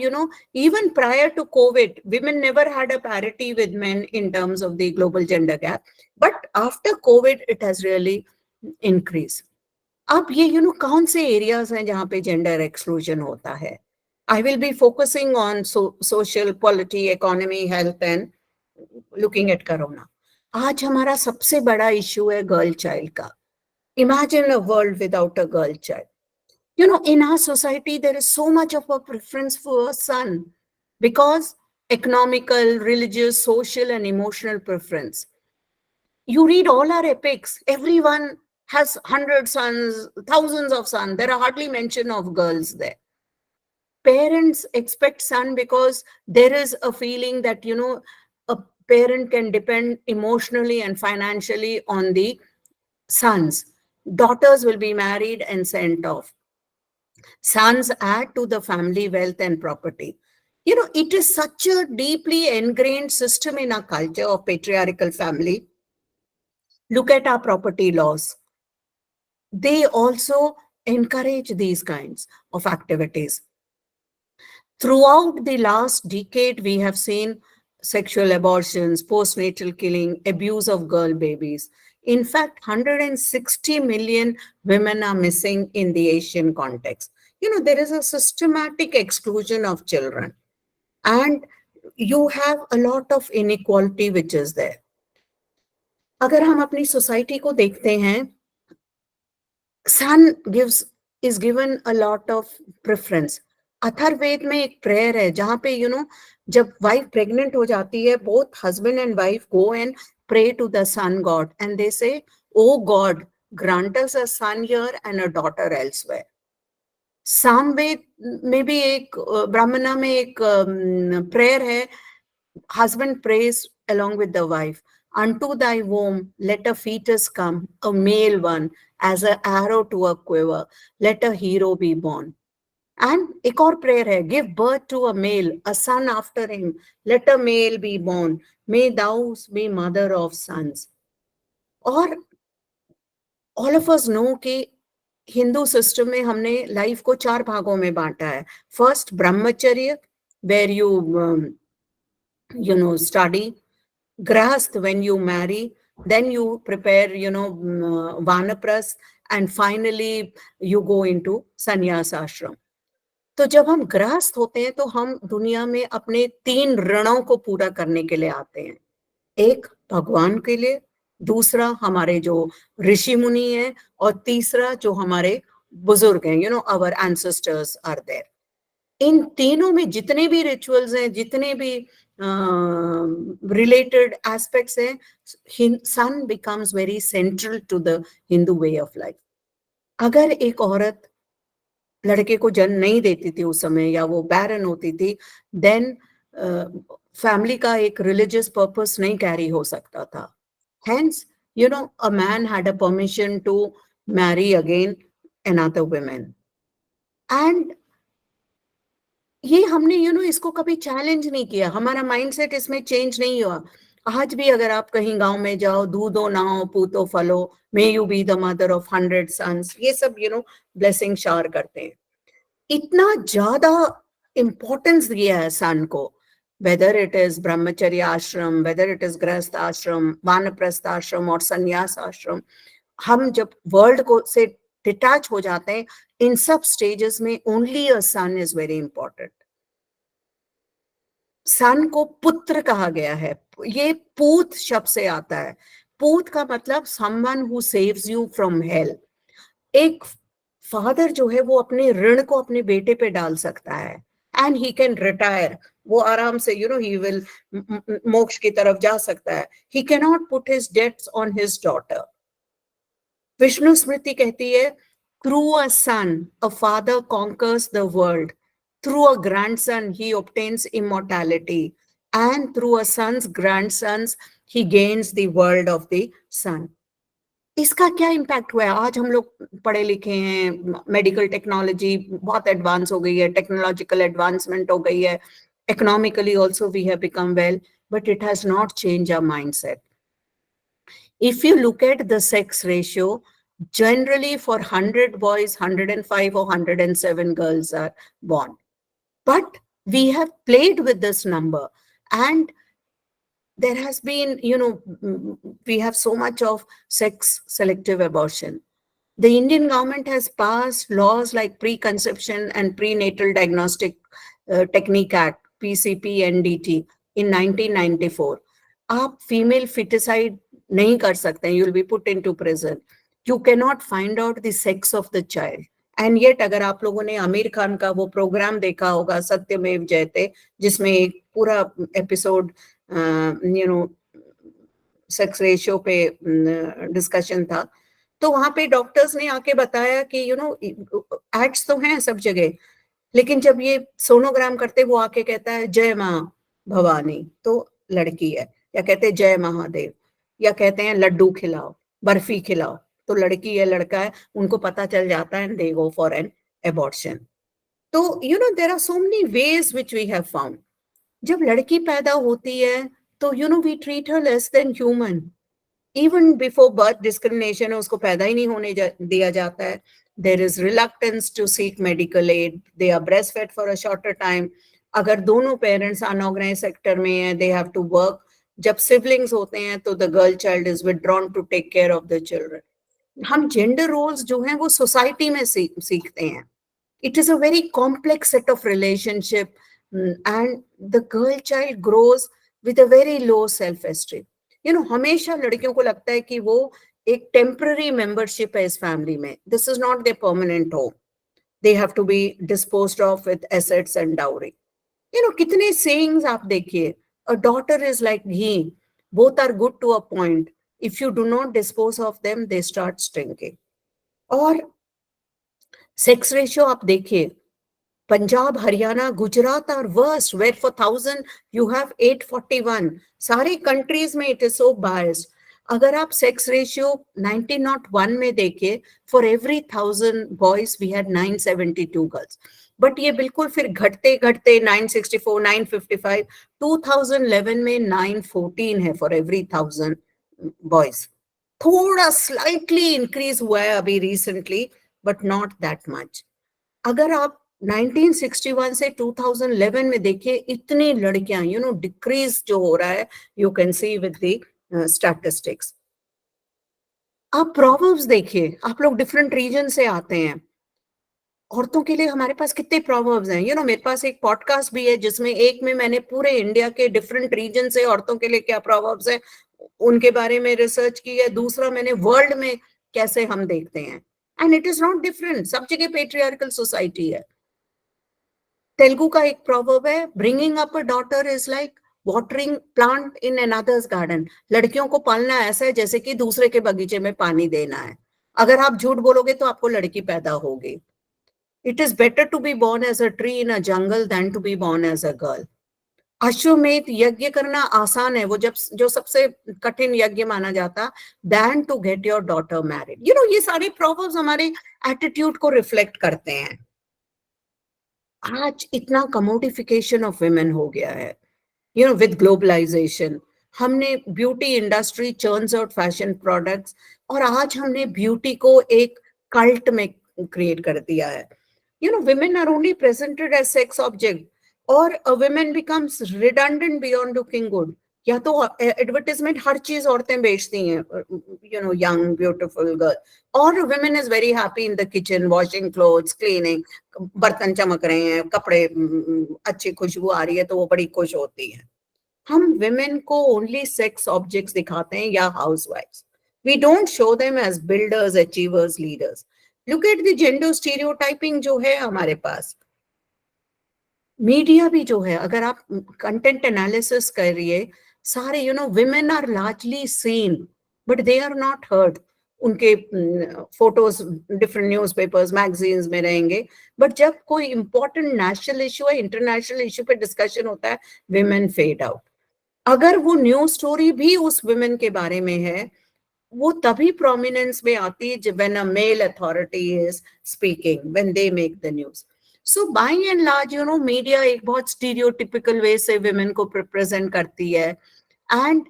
even prior to COVID, women never had a parity with men in terms of the global gender gap. But after COVID, it has really increased. अब ये कौन से areas हैं जहाँ पे gender exclusion होता है? I will be focusing on social, polity, economy, health and looking at corona. आज हमारा सबसे बड़ा इश्यू है गर्ल चाइल्ड का. Imagine a world without a girl child. In our society, there is so much of a preference for a son because economical, religious, social, and emotional preference. You read all our epics. Everyone has 100 sons, thousands of sons. There are hardly mention of girls there. Parents expect son because there is a feeling that, a parent can depend emotionally and financially on the sons. Daughters will be married and sent off. Sons add to the family wealth and property. It is such a deeply ingrained system in our culture of patriarchal family. Look at our property laws. They also encourage these kinds of activities. Throughout the last decade, we have seen sexual abortions, postnatal killing, abuse of girl babies. In fact, 160 million women are missing in the Asian context. There is a systematic exclusion of children. And you have a lot of inequality which is there. अगर हम अपनी society को देखते हैं, son is given a lot of preference. Atharvaveda में एक prayer है जहां पे जब वाइफ प्रेग्नेंट हो जाती है, both husband and wife go and pray to the sun god and they say, oh God, grant us a son here and a daughter elsewhere. Samaveda में भी एक ब्राह्मणा में एक प्रेयर है, husband prays along with the wife, unto thy womb let a fetus come, a male one, as an arrow to a quiver, let a hero be born. And एक और prayer है, give birth to a male, a son after him, let a male be born, may thou be mother of sons. और all of us know कि Hindu system में हमने life को 4 भागों में बांटा है. फर्स्ट ब्रह्मचर्य, where you know study. Grahast, when you marry, then you prepare vanapras, and finally you go into sannyas ashram. तो जब हम गृहस्थ होते हैं तो हम दुनिया में अपने 3 ऋणों को पूरा करने के लिए आते हैं. एक भगवान के लिए, दूसरा हमारे जो ऋषि मुनि हैं, और तीसरा जो हमारे बुजुर्ग हैं, आवर एंसेस्टर्स आर देयर. इन तीनों में जितने भी रिचुअल्स हैं, जितने भी रिलेटेड एस्पेक्ट्स हैं, son becomes very central to the Hindu way of life. अगर एक औरत लड़के को जन्म नहीं देती थी उस समय, या वो बैरन होती थी, देन फैमिली का एक रिलीजियस पर्पस नहीं कैरी हो सकता था. Hence a man had a permission to marry again another woman. And ये हमने इसको कभी चैलेंज नहीं किया. हमारा माइंडसेट इसमें चेंज नहीं हुआ. आज भी अगर आप कहीं गांव में जाओ, दूधो नाओ पूतो फलो, may you be the mother of 100 sons, ये सब ब्लेसिंग शार करते हैं. इतना ज्यादा इंपॉर्टेंस दिया है सन को, वेदर इट इज ब्रह्मचर्य आश्रम, वेदर इट इज गृहस्थ आश्रम, वानप्रस्थ आश्रम और संन्यास आश्रम. हम जब वर्ल्ड को से डिटैच हो जाते हैं, इन सब स्टेजेस में only a son is very important. Son को पुत्र कहा गया है. ये पूत शब्द से आता है. पूत का मतलब someone who saves you from hello. एक फादर जो है वो अपने ऋण को अपने बेटे पे डाल सकता है, एंड ही कैन रिटायर. वो आराम से ही विल मोक्ष की तरफ जा सकता है. He can not put his dates on his daughter. Vishnu Smriti कहती है, through a son a father conquers the world, through a grandson he obtains immortality, and through a son's grandsons he gains the world of the son. इसका क्या impact हुआ है? आज हम लोग पढ़े लिखे हैं, मेडिकल टेक्नोलॉजी बहुत एडवांस हो गई है, टेक्नोलॉजिकल एडवांसमेंट हो गई है, economically also we have become well, but it has not change our mindset. If you look at the sex ratio, generally for 100 boys, 105 or 107 girls are born. But we have played with this number, and there has been, we have so much of sex selective abortion. The Indian government has passed laws like Preconception and Prenatal Diagnostic Technique Act, PCPNDT, in 1994. आप female foeticide नहीं कर सकते. You will be put into prison. You cannot find out the sex of the child. And yet, अगर आप लोगों ने आमिर खान का वो प्रोग्राम देखा होगा, सत्यमेव जयते, जिसमें एक पूरा एपिसोड सेक्स रेशियो पे डिस्कशन था, तो वहां पे डॉक्टर्स ने आके बताया कि एड्स तो हैं सब जगह, लेकिन जब ये सोनोग्राम करते वो आके कहता है जय माँ भवानी, तो लड़की है, या कहते हैं जय महादेव, या कहते हैं लड्डू खिलाओ, बर्फी खिलाओ, तो लड़की है लड़का है, उनको पता चल जाता है, and they go for an abortion. तो there are so many ways which we have found. जब लड़की पैदा होती है तो we treat her less than human. Even before birth discrimination है, उसको पैदा ही नहीं होने दिया जाता है. There is reluctance to seek medical aid. They are breast fed for a shorter time. अगर दोनों पेरेंट्स अनऑर्गेनाइज सेक्टर में हैं, दे हैव टू वर्क. जब सिबलिंग्स होते हैं तो the girl child is withdrawn to take care of the children. हम gender roles जो हैं वो सोसाइटी में सीखते हैं. It is a very complex set of relationship, and the girl child grows with a very low self-esteem. हमेशा लड़कियों को लगता है कि वो एक temporary membership है इस family में. This is not their permanent home. They have to be disposed of with assets and dowry. कितने sayings आप देखिए. A daughter is like ghee. Both are good to a point. If you do not dispose of them, they start stinking. और sex ratio आप देखिए, Punjab, Haryana, Gujarat are worst, where for 1000 you have 841. सारी countries में it is so biased. अगर आप sex ratio 1901 में देखिए, for every 1000 boys we had 972 girls. But ये बिल्कुल फिर घटते घटते 964, 955, 2011 में 914 है फॉर एवरी 1000 बॉयज. थोड़ा स्लाइटली इंक्रीज हुआ है अभी recently, but not that much. अगर आप 1961 से 2011 में देखिए, इतनी लड़कियां डिक्रीज जो हो रहा है, you can see with the statistics. आप प्रोवर्ब्स देखिए, आप लोग डिफरेंट रीजन से आते हैं, औरतों के लिए हमारे पास कितने प्रोवर्ब्स हैं। मेरे पास एक पॉडकास्ट भी है जिसमें एक में मैंने पूरे इंडिया के डिफरेंट रीजन से औरतों के लिए क्या प्रोवर्ब्स है उनके बारे में रिसर्च की है। दूसरा मैंने वर्ल्ड में कैसे हम देखते हैं, and it is not different, सब जगह पेट्रियार्कल सोसाइटी है। तेलुगु का एक प्रोवर्ब है, bringing up a daughter is like watering plant in another's garden. लड़कियों को पालना ऐसा है जैसे कि दूसरे के बगीचे में पानी देना है। अगर आप झूठ बोलोगे तो आपको लड़की पैदा होगी। It is better to be born as a tree in a jungle than to be born as a girl. Ashwamedha यज्ञ करना आसान है, वो जो सबसे कठिन यज्ञ माना जाता, than to get your daughter married. ये सारे प्रोवर्ब्स हमारे एटीट्यूड को रिफ्लेक्ट करते हैं। आज इतना कमोडिफिकेशन ऑफ वुमेन हो गया है, विद ग्लोबलाइजेशन। हमने beauty industry churns out fashion products, और आज हमने ब्यूटी को एक कल्ट में क्रिएट कर दिया है। women are only presented as sex object, or a woman becomes redundant beyond looking good। या तो एडवर्टाइजमेंट हर चीज औरतें बेचती हैं, यंग ब्यूटीफुल गर्ल, और women is very happy in the kitchen washing clothes cleaning, बर्तन चमक रहे हैं, कपड़े अच्छी खुशबू आ रही है तो वो बड़ी खुश होती है। हम women को only sex objects दिखाते हैं या housewives। We don't show them as builders, achievers, leaders। Look at the gender stereotyping जो है हमारे पास। मीडिया भी जो है, अगर आप कंटेंट एनालिसिस करिए, सारे women are largely seen but they are not heard। उनके फोटोज डिफरेंट न्यूज़पेपर्स मैगजीन्स में रहेंगे, बट जब कोई इंपॉर्टेंट नेशनल इशू है, इंटरनेशनल इशू पे डिस्कशन होता है, women fade out। अगर वो न्यूज स्टोरी भी उस वुमेन के बारे में है, वो तभी प्रोमिनेंस में आती है जब when a male authority is speaking, when they make the news. So by and large media एक बहुत स्टीरियोटिपिकल वे से वुमेन को प्रेजेंट करती है, and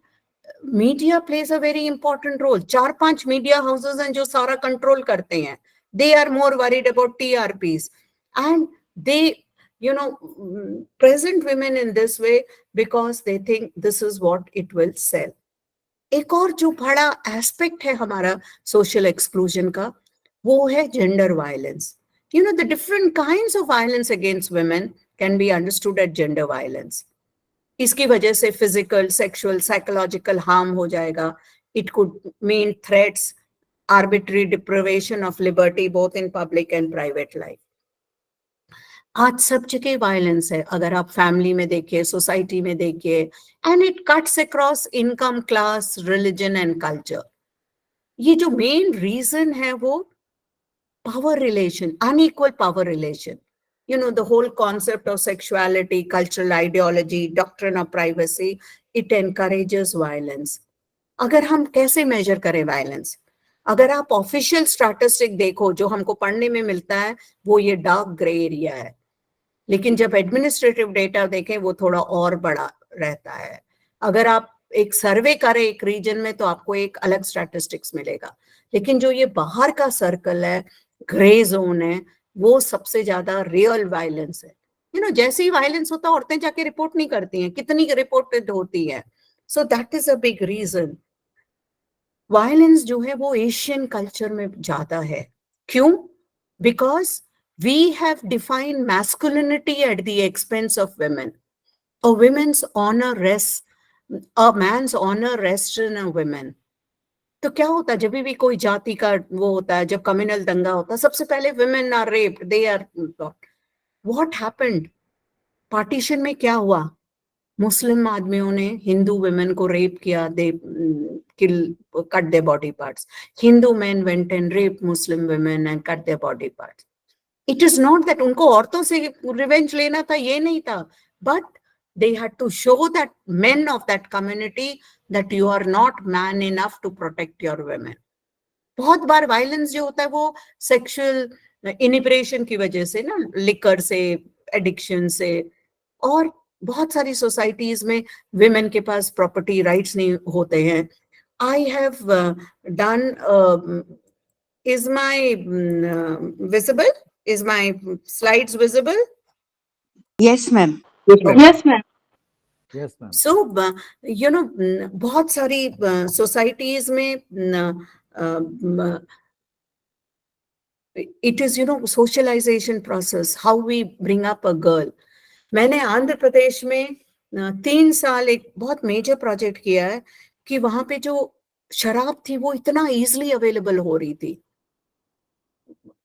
media plays a very important role. 4-5 media houses हैं जो सारा कंट्रोल करते हैं। They are more worried about TRPs, and they present women in this way because they think this is what it will sell। एक और जो बड़ा aspect है हमारा सोशल एक्सक्लूजन का, वो है gender violence. The different kinds of violence against women can be understood eight gender violence. इसकी वजह से फिजिकल, सेक्सुअल, साइकोलॉजिकल हार्म हो जाएगा। It could mean threats, arbitrary deprivation of liberty both in public and private life. आज सब जगह violence है, अगर आप फैमिली में देखिए, सोसाइटी में देखिए, and it cuts across income, class, religion and culture. ये जो मेन रीजन है वो power relation, unequal power relation. the whole concept of sexuality, cultural ideology, doctrine of privacy, it encourages violence। अगर हम कैसे मेजर करें वायलेंस? अगर आप ऑफिशियल स्टैटिस्टिक देखो, जो हमको पढ़ने में मिलता है, वो ये डार्क ग्रे एरिया है। लेकिन जब एडमिनिस्ट्रेटिव डेटा देखें, वो थोड़ा और बड़ा रहता है। अगर आप एक सर्वे करें एक रीजन में, तो आपको एक अलग स्टैटिस्टिक्स मिलेगा। लेकिन जो ये बाहर का सर्कल है, ग्रे जोन है, वो सबसे ज्यादा रियल वायलेंस है। जैसे ही वायलेंस होता है, औरतें जाके रिपोर्ट नहीं करती हैं, कितनी रिपोर्टेड होती है। So that is a big reason. Violence जो है वो एशियन कल्चर में ज्यादा है। क्यों? Because we have defined masculinity at the expense of women। A woman's honor rests, a man's honor rests in a woman। तो क्या होता है जब भी कोई जाति का वो होता है, जब कम्युनल दंगा होता है, सबसे पहले women are raped, they are what happened? Partition में क्या हुआ? मुस्लिम आदमियों ने हिंदू वुमेन को रेप किया, they kill, cut their body parts. Hindu men went and raped Muslim women and cut their body parts। It is not that उनको औरतों से रिवेंज लेना था, ये नहीं था, but they had to show that men of that community that you are not man enough to protect your women. बहुत बार वायलेंस जो होता है वो सेक्सुअल इनिब्रेशन की वजह से ना, लिकर से, एडिक्शन से, और बहुत सारी सोसाइटीज में वुमेन के पास प्रॉपर्टी राइट्स नहीं होते हैं। I have done. Is my visible? Is my slides visible? Yes, ma'am. Yes, ma'am. Yes, ma'am. Yes, ma'am. So बहुत सारी societies में it is socialization process, how we bring up a girl. मैंने आंध्र प्रदेश में 3 साल एक बहुत मेजर प्रोजेक्ट किया है कि वहां पे जो शराब थी वो इतना इजीली अवेलेबल हो रही थी।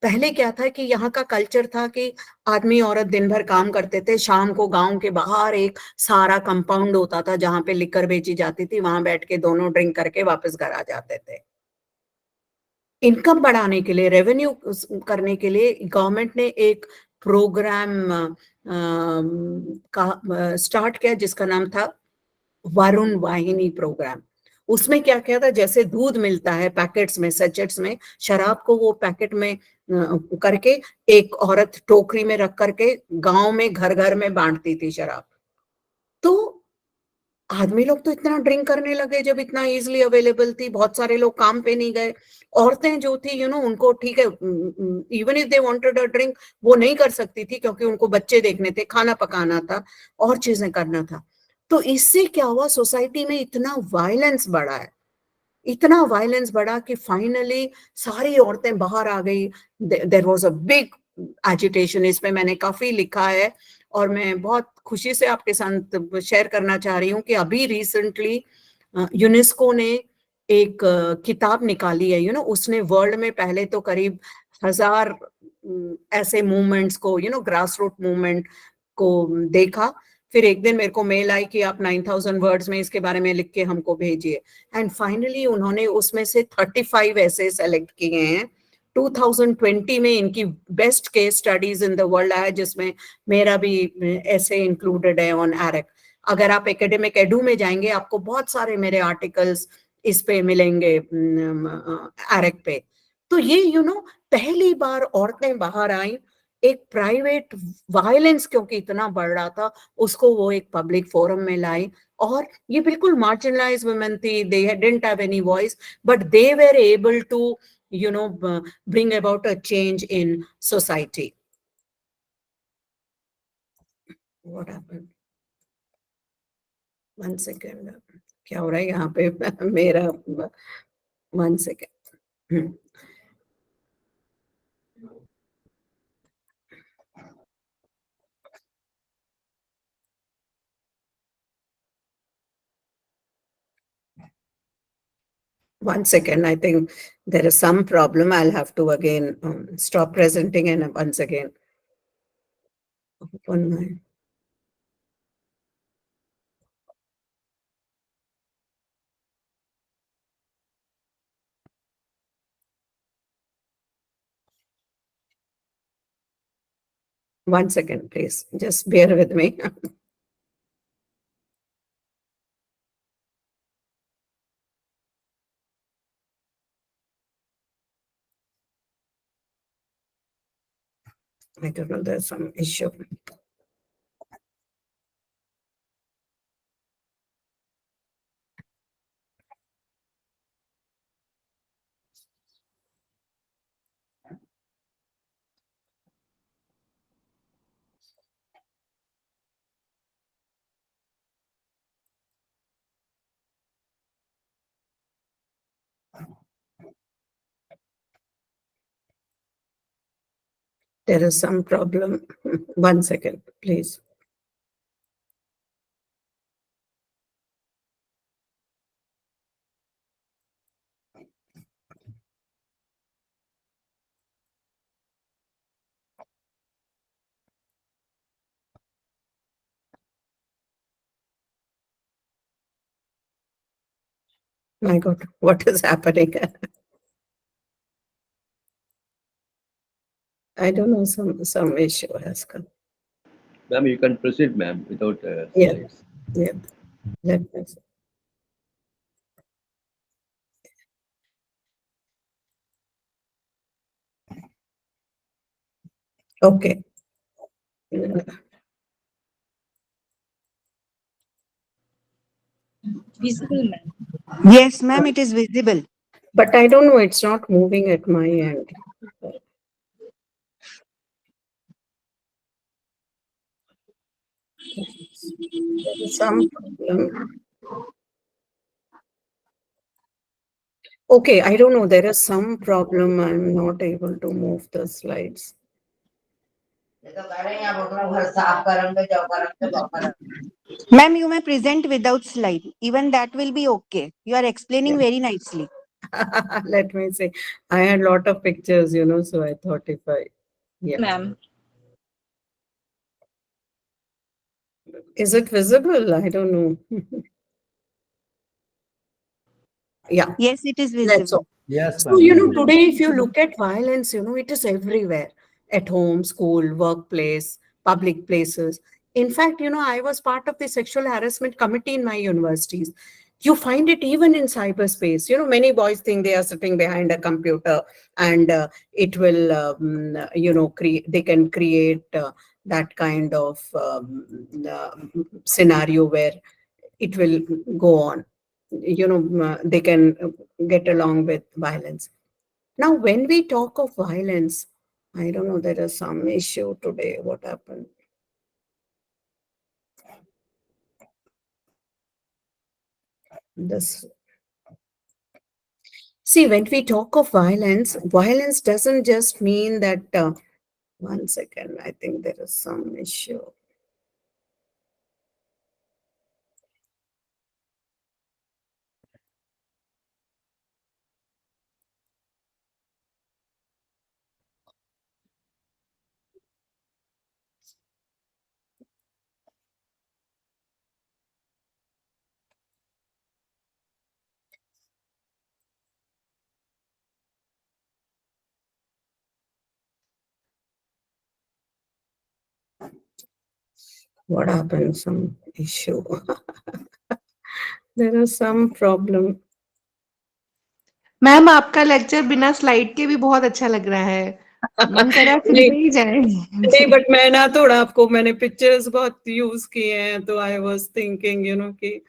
पहले क्या था कि यहाँ का कल्चर था कि आदमी औरत दिन भर काम करते थे, शाम को गांव के बाहर एक सारा कंपाउंड होता था जहां पे लिकर बेची जाती थी, वहां बैठ के दोनों ड्रिंक करके वापस घर आ जाते थे। इनकम बढ़ाने के लिए, रेवेन्यू करने के लिए गवर्नमेंट ने एक प्रोग्राम का स्टार्ट किया जिसका नाम था वरुण वाहिनी प्रोग्राम। उसमें क्या किया था, जैसे दूध मिलता है पैकेट्स में, सचेट्स में, शराब को वो पैकेट में करके एक औरत टोकरी में रख करके गांव में घर घर में बांटती थी शराब। तो आदमी लोग तो इतना ड्रिंक करने लगे जब इतना इजीली अवेलेबल थी, बहुत सारे लोग काम पे नहीं गए। औरतें जो थी उनको ठीक है, even if they wanted a drink वो नहीं कर सकती थी क्योंकि उनको बच्चे देखने थे, खाना पकाना था और चीजें करना था। तो इससे क्या हुआ, सोसाइटी में इतना वायलेंस बढ़ा है, इतना वायलेंस बढ़ा कि फाइनली सारी औरतें बाहर आ गई। There was a big agitation. इसमें मैंने काफी लिखा है और मैं बहुत खुशी से आपके साथ शेयर करना चाह रही हूँ कि अभी रिसेंटली यूनेस्को ने एक किताब निकाली है। उसने वर्ल्ड में पहले तो करीब 1000 ऐसे मूवमेंट्स को, ग्रास रूट मूवमेंट को देखा। फिर एक दिन मेरे को मेल आई कि आप 9000 वर्ड्स में इसके बारे में लिख के हमको भेजिए। एंड फाइनली उन्होंने उसमें से 35 ऐसे सेलेक्ट किए हैं। 2020 में इनकी best case studies in the world आया, जिसमें मेरा भी ऐसे इंक्लूडेड है ऑन एरेक। अगर आप एकेडमिक एडू में जाएंगे आपको बहुत सारे मेरे आर्टिकल्स इस पे मिलेंगे एरेक पे। तो ये पहली बार औरतें बाहर आई, एक प्राइवेट वायलेंस क्योंकि इतना बढ़ रहा था उसको वो एक पब्लिक फोरम में लाई। और ये बिल्कुल मार्जिनलाइज वुमेन थी, they didn't have any voice, but they were able to bring about a change in society. What happened? One second. क्या हो रहा है यहाँ पे? मेरा 1 second. 1 second. I think there is some problem. I'll have to again stop presenting and once again open my. One second, please. Just bear with me. I don't know, there's some issue. There is some problem. 1 second, please. My God, what is happening? I don't know, some issue has come. Ma'am, you can proceed, ma'am, without Yeah. slides. Yeah. Let me see. Okay. Visible, ma'am. Yes, ma'am, it is visible. But I don't know, it's not moving at my end. There is some problem. Okay, I don't know. There is some problem. I'm not able to move the slides. Ma'am, you may present without slide. Even that will be okay. You are explaining very nicely. Let me see. I had a lot of pictures, so I thought if I, yeah. Ma'am. Is it visible? I don't know. Yeah, Yes, it is let's visible. hope. Yes, So, ma'am. today, if you look at violence, it is everywhere, at home, school, workplace, public places. In fact, I was part of the sexual harassment committee in my universities. You find it even in cyberspace. Many boys think they are sitting behind a computer and it will, they can create that kind of scenario where it will go on. They can get along with violence. Now, when we talk of violence, I don't know, there is some issue today. What happened? This. See, when we talk of violence, violence doesn't just mean that. One second, I think there is some issue. What happened? Some issue. There is some problem. Ma'am आपका lecture बिना slide के भी बहुत अच्छा लग रहा है मन कर रहा है फ्री नहीं, में ही जाए नहीं, बट मैं ना थोड़ा आपको मैंने पिक्चर्स बहुत यूज किए हैं, तो आई वाज थिंकिंग कि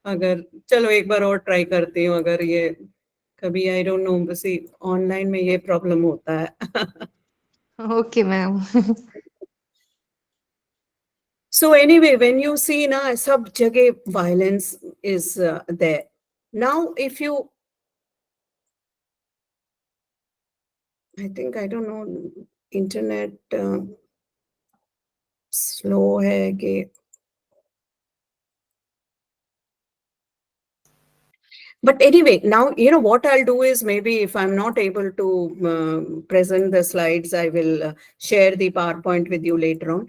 अगर चलो एक बार और ट्राई करती हूँ, अगर ये कभी आई डोंट नो, बस ऑनलाइन में ये प्रॉब्लम होता है. Okay ma'am So anyway, when you see na sab jagah violence is there. Now, if you, I think, I don't know, internet slow hai ki. But anyway, now, what I'll do is, maybe if I'm not able to present the slides, I will share the PowerPoint with you later on.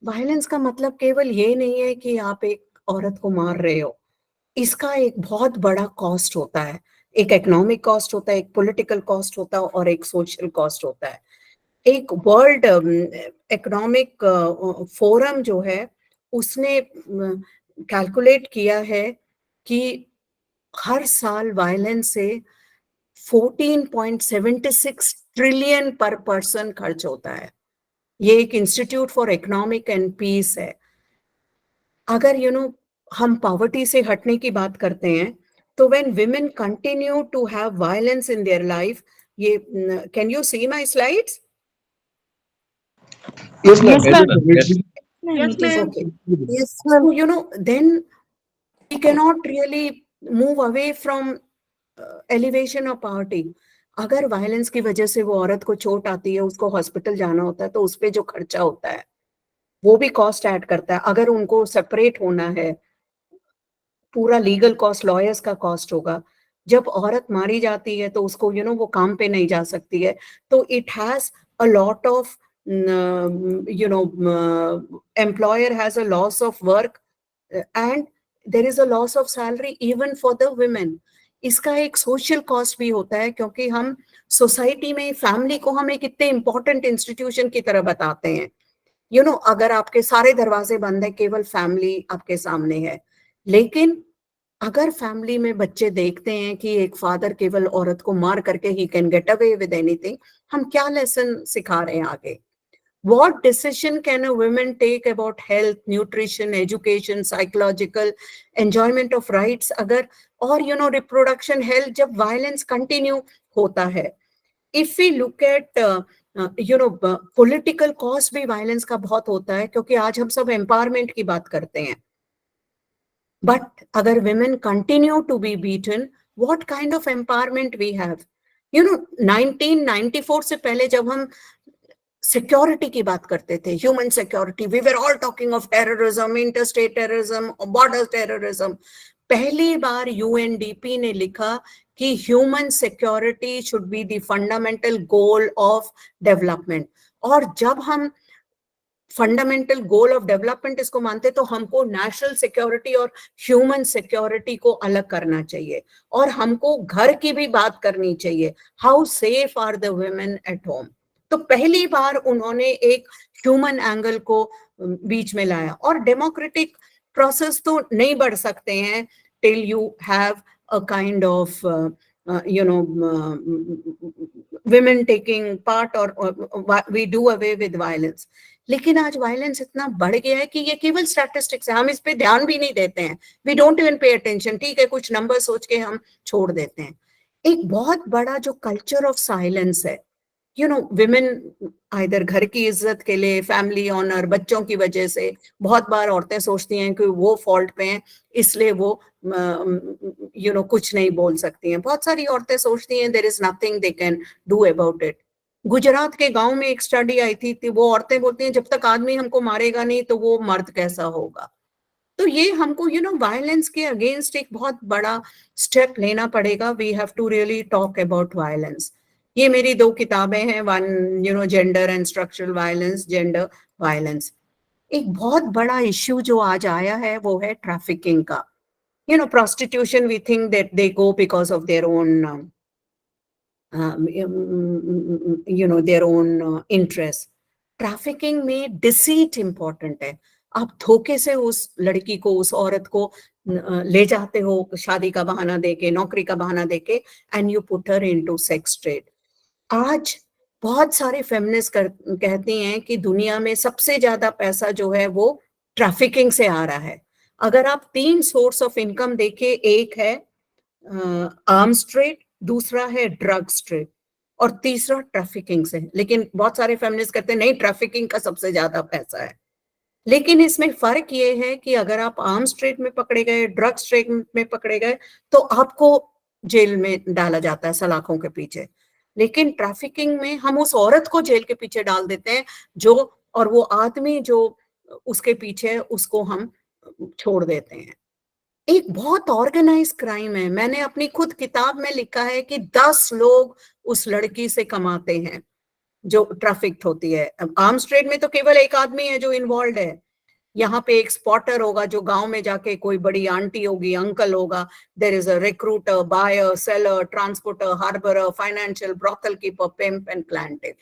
Violence का मतलब केवल ये नहीं है कि आप एक औरत को मार रहे हो. इसका एक बहुत बड़ा कॉस्ट होता है. एक इकोनॉमिक कॉस्ट होता है, एक पॉलिटिकल कॉस्ट होता है और एक सोशल कॉस्ट होता है. एक वर्ल्ड इकोनॉमिक फोरम जो है उसने कैलकुलेट किया है कि हर साल वायलेंस से 14.76 ट्रिलियन पर पर्सन खर्च होता है. ये एक institute for economic and peace है. अगर हम पॉवर्टी से हटने की बात करते हैं, तो when women continue to have violence in their life, ये can you see my slides? Yes, ma'am. Yes, Yes, ma'am. ma'am. Yes. Yes, ma'am. Okay. Yes, So, then we cannot really move away from elevation of poverty. अगर violence की वजह से वो औरत को चोट आती है, उसको हॉस्पिटल जाना होता है, तो उस पे जो खर्चा होता है वो भी कॉस्ट ऐड करता है. अगर उनको सेपरेट होना है, पूरा लीगल कॉस्ट, लॉयर्स का कॉस्ट होगा. जब औरत मारी जाती है तो उसको वो काम पे नहीं जा सकती है, तो it has a lot of employer has a loss of work and there is a loss of salary even for the women. इसका एक सोशल कॉस्ट भी होता है, क्योंकि हम सोसाइटी में फैमिली को हम एक इतने इंपॉर्टेंट इंस्टीट्यूशन की तरह बताते हैं. अगर आपके सारे दरवाजे बंद है, केवल फैमिली आपके सामने है. लेकिन अगर फैमिली में बच्चे देखते हैं कि एक फादर केवल औरत को मार करके he can get away with anything, हम क्या लेसन सिखा रहे हैं आगे? What decision can a woman take about health, nutrition, education, psychological enjoyment of rights? अगर और रिप्रोडक्शन हेल्थ, जब वायलेंस कंटिन्यू होता है. If we look at political cost भी वायलेंस का बहुत होता है, क्योंकि आज हम सब एम्पावरमेंट की बात करते हैं. बट अगर women continue to be beaten, what kind of empowerment we have? 1994 से पहले जब हम सिक्योरिटी की बात करते थे, human security, we were all talking of terrorism, interstate terrorism, border terrorism. पहली बार यूएनडीपी ने लिखा कि human security should be the fundamental goal of development. और जब हम फंडामेंटल गोल ऑफ डेवलपमेंट इसको मानते, तो हमको नेशनल सिक्योरिटी और ह्यूमन सिक्योरिटी को अलग करना चाहिए, और हमको घर की भी बात करनी चाहिए. How safe are the women at home? तो पहली बार उन्होंने एक ह्यूमन एंगल को बीच में लाया. और डेमोक्रेटिक प्रोसेस तो नहीं बढ़ सकते हैं till you have a kind of women taking part, or we do away with violence. लेकिन आज वायलेंस इतना बढ़ गया है कि ये केवल स्टैटिस्टिक्स है, हम इस पे ध्यान भी नहीं देते हैं. We don't even pay attention. ठीक है, कुछ नंबर सोच के हम छोड़ देते हैं. एक बहुत बड़ा जो कल्चर ऑफ साइलेंस है, विमेन आइदर घर की इज्जत के लिए, फैमिली ऑनर, बच्चों की वजह से, बहुत बार औरतें सोचती हैं कि वो फॉल्ट पे हैं, इसलिए वो कुछ नहीं बोल सकती हैं. बहुत सारी औरतें सोचती हैं there is nothing they can do about it. Gujarat के गांव में एक स्टडी आई थी, वो औरतें बोलती हैं जब तक आदमी हमको मारेगा नहीं तो वो मर्द कैसा होगा. तो ये हमको वायलेंस के अगेंस्ट एक बहुत बड़ा स्टेप लेना पड़ेगा. We have to really talk about violence. ये मेरी 2 किताबें हैं, one gender and structural violence, gender violence. एक बहुत बड़ा इश्यू जो आज आया है वो है ट्रैफिकिंग का. prostitution, we think that they go because of their own their own interest. Trafficking में डिसीट इंपॉर्टेंट है. आप धोखे से उस लड़की को, उस औरत को ले जाते हो, शादी का बहाना देके, नौकरी का बहाना देके, and you put her into sex trade. आज बहुत सारे फेमिनिस्ट कहती हैं कि दुनिया में सबसे ज्यादा पैसा जो है वो ट्रैफिकिंग से आ रहा है. अगर आप 3 सोर्स ऑफ इनकम देखें, एक है आर्म्स ट्रेड, दूसरा है ड्रग्स ट्रेड, और तीसरा ट्रैफिकिंग से. लेकिन बहुत सारे फेमिनिस्ट कहते हैं नहीं, ट्रैफिकिंग का सबसे ज्यादा पैसा है. लेकिन इसमें फर्क ये है कि अगर आप आर्म्स ट्रेड में पकड़े गए, ड्रग्स ट्रेड में पकड़े गए, तो आपको जेल में डाला जाता है सलाखों के पीछे. लेकिन ट्रैफिकिंग में हम उस औरत को जेल के पीछे डाल देते हैं, जो, और वो आदमी जो उसके पीछे है उसको हम छोड़ देते हैं. एक बहुत ऑर्गेनाइज क्राइम है. मैंने अपनी खुद किताब में लिखा है कि 10 लोग उस लड़की से कमाते हैं जो ट्रैफिक्ड होती है. आर्म्स ट्रेड में तो केवल एक आदमी है जो इन्वॉल्व है. यहाँ पे एक स्पॉटर होगा जो गांव में जाके, कोई बड़ी आंटी होगी, अंकल होगा. There is a recruiter, buyer, seller, transporter, harbourer, financial, brothel keeper, pimp and clientele.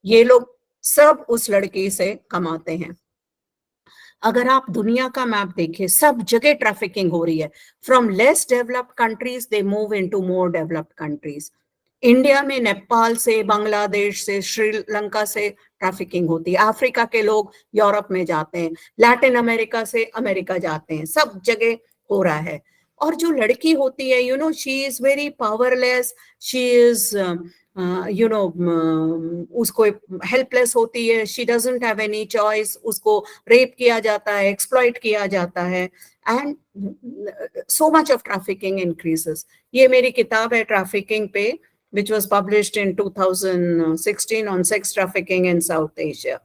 ये लोग सब उस लड़की से कमाते हैं. अगर आप दुनिया का मैप देखें, सब जगह ट्रैफिकिंग हो रही है. From less developed countries they move into more developed countries. India में नेपाल से, बांग्लादेश से, श्रीलंका से ट्रैफिकिंग होती है. अफ्रीका के लोग यूरोप में जाते हैं, लैटिन अमेरिका से अमेरिका जाते हैं, सब जगह हो रहा है. और जो लड़की होती है, she is very powerless, she is उसको हेल्पलेस होती है, she doesn't have any choice. उसको रेप किया जाता है, एक्सप्लॉइट किया जाता है, and so much of trafficking increases. ये मेरी किताब है ट्रैफिकिंग पे, which was published in 2016 on sex trafficking in South Asia.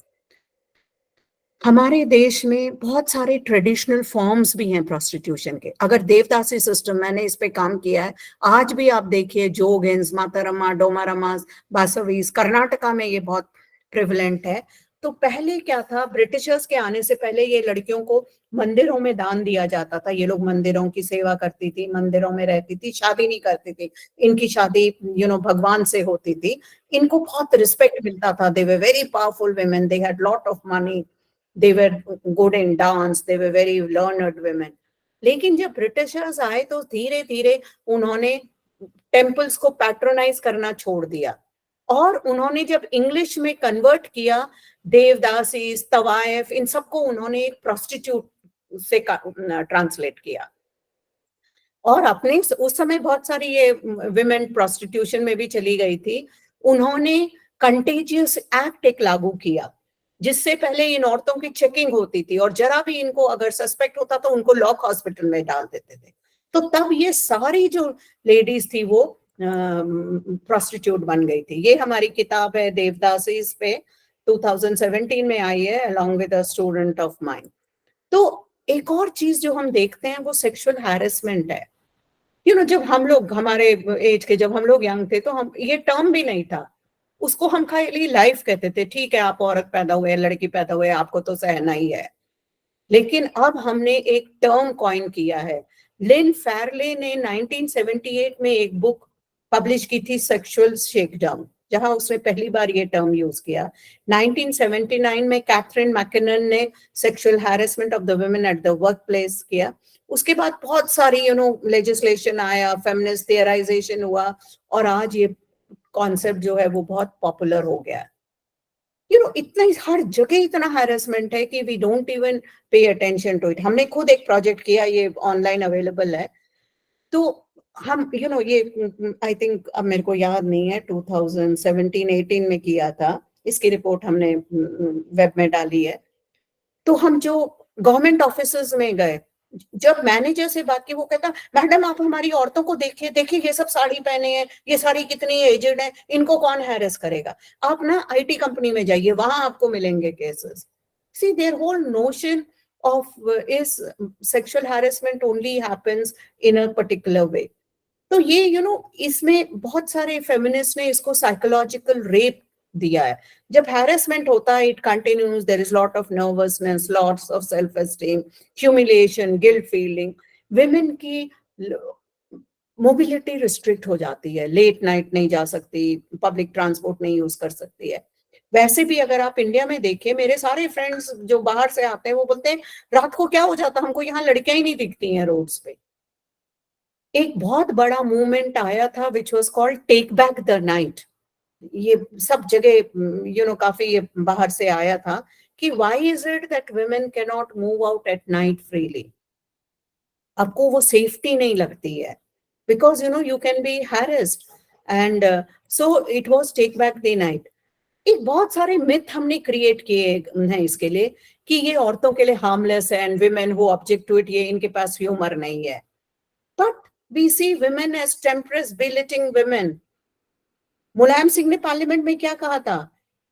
हमारे देश में बहुत सारे ट्रेडिशनल फॉर्म्स भी हैं प्रोस्टिट्यूशन के. अगर देवदासी सिस्टम, मैंने इस पे काम किया है, आज भी आप देखिए जोगेंस, मातारमा, डोमारमास, बासवीज, कर्नाटका में ये बहुत प्रिवलेंट है. तो पहले क्या था, ब्रिटिशर्स के आने से पहले ये लड़कियों को मंदिरों में दान दिया जाता था. ये लोग मंदिरों की सेवा करती थी, मंदिरों में रहती थी, शादी नहीं करती थी. इनकी शादी भगवान से होती थी. इनको बहुत रिस्पेक्ट मिलता था. They were very powerful women, they had lot of money, they were good in dance, they were very learned women. लेकिन जब ब्रिटिशर्स आए तो धीरे धीरे उन्होंने टेम्पल्स को पैट्रोनाइज करना छोड़ दिया, और उन्होंने जब इंग्लिश में कन्वर्ट किया, देवदासी, तवायफ, इन सबको उन्होंने एक प्रोस्टिट्यूट से ट्रांसलेट किया. और अपने उस समय बहुत सारी ये विमेन प्रोस्टिट्यूशन में भी चली गई थी, उन्होंने कंटेजियस एक्ट एक लागू किया, जिससे पहले इन औरतों की चेकिंग होती थी और जरा भी इनको अगर सस्पेक्ट होता तो उनको लॉक हॉस्पिटल में डाल देते थे। तो तब ये सारी जो लेडीज थी वो प्रोस्टिट्यूट बन गई थी। ये हमारी किताब है देवदासीज पे, 2017 में आई है, along with a student of mine. तो एक और चीज जो हम देखते हैं वो सेक्सुअल हैरेसमेंट है। जब हम लोग हमारे एज के, जब हम लोग यंग थे, तो हम ये टर्म भी नहीं था, उसको हम खाली लाइफ कहते थे। ठीक है, आप औरत पैदा हुए, लड़की पैदा हुए, आपको तो सहना ही है। लेकिन अब हमने एक टर्म कॉइन किया है। लिन फैरले ने 1978 में एक बुक पब्लिश की थी, सेक्सुअल शेकडाउन, जहां उसने पहली बार ये टर्म यूज किया। 1979 में कैथरीन मैकिनन ने sexual harassment of the women at the work place किया। उसके बाद बहुत सारी लेजिस्लेशन आया, फेमिनिस्ट थियराइजेशन हुआ, और आज ये कॉन्सेप्ट जो है वो बहुत पॉपुलर हो गया। इतना हर जगह इतना हैरेसमेंट है कि we don't even pay attention to it. हमने खुद एक प्रोजेक्ट किया, ये ऑनलाइन अवेलेबल है। तो हम ये आई थिंक, अब मेरे को याद नहीं है, 2017-18 में किया था। इसकी रिपोर्ट हमने वेब में डाली है। तो हम जो गवर्नमेंट ऑफिस में गए, जब मैनेजर से बात की, वो कहता, मैडम आप हमारी औरतों को देखिए, देखिए ये सब साड़ी पहने हैं, ये सारी कितनी एजेड है, इनको कौन हैरेस करेगा। आप ना आईटी कंपनी में जाइए, वहां आपको मिलेंगे cases. See their whole notion of is sexual harassment only happens in a particular way. तो ये इसमें बहुत सारे फेमिनिस्ट ने इसको साइकोलॉजिकल रेप दिया है। जब हैरेसमेंट होता है, it continues, there is lot of nervousness, lots of self esteem, humiliation, guilt feeling. Women की मोबिलिटी रिस्ट्रिक्ट हो जाती है, लेट नाइट नहीं जा सकती, पब्लिक ट्रांसपोर्ट नहीं यूज कर सकती है। वैसे भी अगर आप इंडिया में देखें, मेरे सारे फ्रेंड्स जो बाहर से आते हैं वो बोलते हैं, रात को क्या हो जाता, हमको यहाँ लड़कियां ही नहीं दिखती हैं रोड्स पे। एक बहुत बड़ा मूवमेंट आया था which was called take back the night. ये सब जगह काफी ये बाहर से आया था कि why is it that women can not move out at night freely. आपको वो सेफ्टी नहीं लगती है, because you can be harassed, and so it was take back the night. एक बहुत सारे मिथ हमने क्रिएट किए हैं इसके लिए कि ये औरतों के लिए हार्मलेस है, एंड विमेन वो ऑब्जेक्ट टू इट, ये इनके पास ह्यूमर नहीं है। But we see women as temperance belittling women. Mulayam Singh ने पार्लियामेंट में क्या कहा था,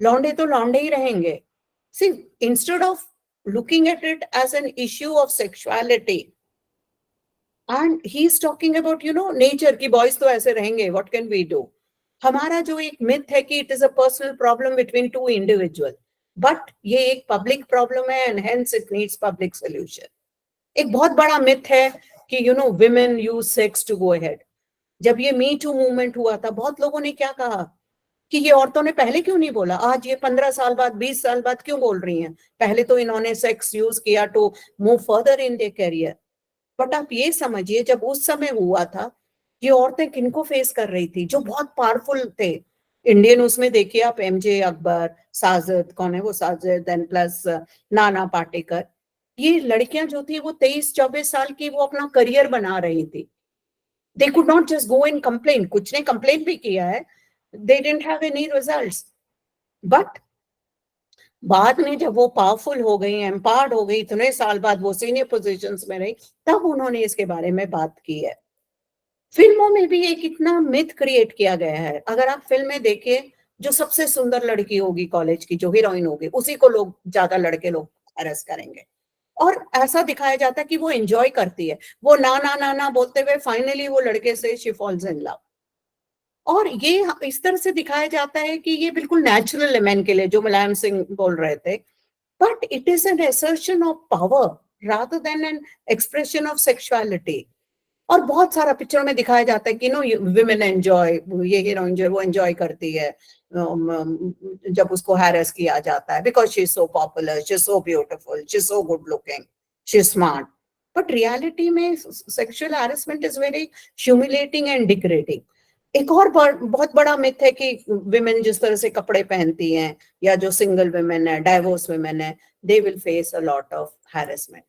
लौंडे तो लौंडे ही रहेंगे। See, instead of looking at it as an issue of sexuality, and he's talking about nature, की boys तो ऐसे रहेंगे, what can we do? हमारा जो एक myth है कि it is a personal problem between two individuals, but ये एक public problem है, and hence it needs public solution. एक बहुत बड़ा myth है कि women use sex to go ahead. जब ये मी टू मूवमेंट हुआ था, बहुत लोगों ने क्या कहा कि ये औरतों ने पहले क्यों नहीं बोला, आज ये 15 साल बाद, 20 साल बाद क्यों बोल रही हैं, पहले तो इन्होंने सेक्स यूज किया to move further in their career. But आप ये समझिए, जब उस समय हुआ था, ये औरतें किनको फेस कर रही थी, जो बहुत पावरफुल थे। इंडियन उसमें देखिए आप, एमजे अकबर, साजिद, कौन है वो साजिद, एंड प्लस नाना पाटेकर। ये लड़कियां जो थी वो 23-24 साल की, वो अपना करियर बना रही थी। They could not just go and complain. कुछ ने कंप्लेन भी किया है, they didn't have any results. But बाद में जब वो पावरफुल हो गई, एम्पावर्ड हो गई, इतने साल बाद वो सीनियर पोजीशंस में रही, तब उन्होंने इसके बारे में बात की है। फिल्मों में भी एक इतना मिथ क्रिएट किया गया है। अगर आप फिल्में देखिए, जो सबसे सुंदर लड़की होगी कॉलेज की, जो हीरोइन होगी, उसी को लोग ज्यादा लड़के लोग अरेस्ट करेंगे, और ऐसा दिखाया जाता है कि वो एंजॉय करती है, वो ना ना ना ना बोलते हुए फाइनली वो लड़के से शी फॉल्स इन लव। और ये इस तरह से दिखाया जाता है कि ये बिल्कुल नेचुरल है मैन के लिए, जो मुलायम सिंह बोल रहे थे। But it is an assertion of power rather than an expression of sexuality. और बहुत सारा पिक्चर में दिखाया जाता है कि विमेन एंजॉय, ये हीरोइन जो वो एंजॉय करती है जब उसको हैरेस किया जाता है, because she is so popular, she is so beautiful, she is so good looking, she is smart. But reality में sexual harassment is very humiliating and degrading. एक और बहुत बड़ा मिथ है कि विमेन जिस तरह से कपड़े पहनती हैं, या जो सिंगल विमेन है, डाइवोर्स विमेन है, they will face a lot of harassment.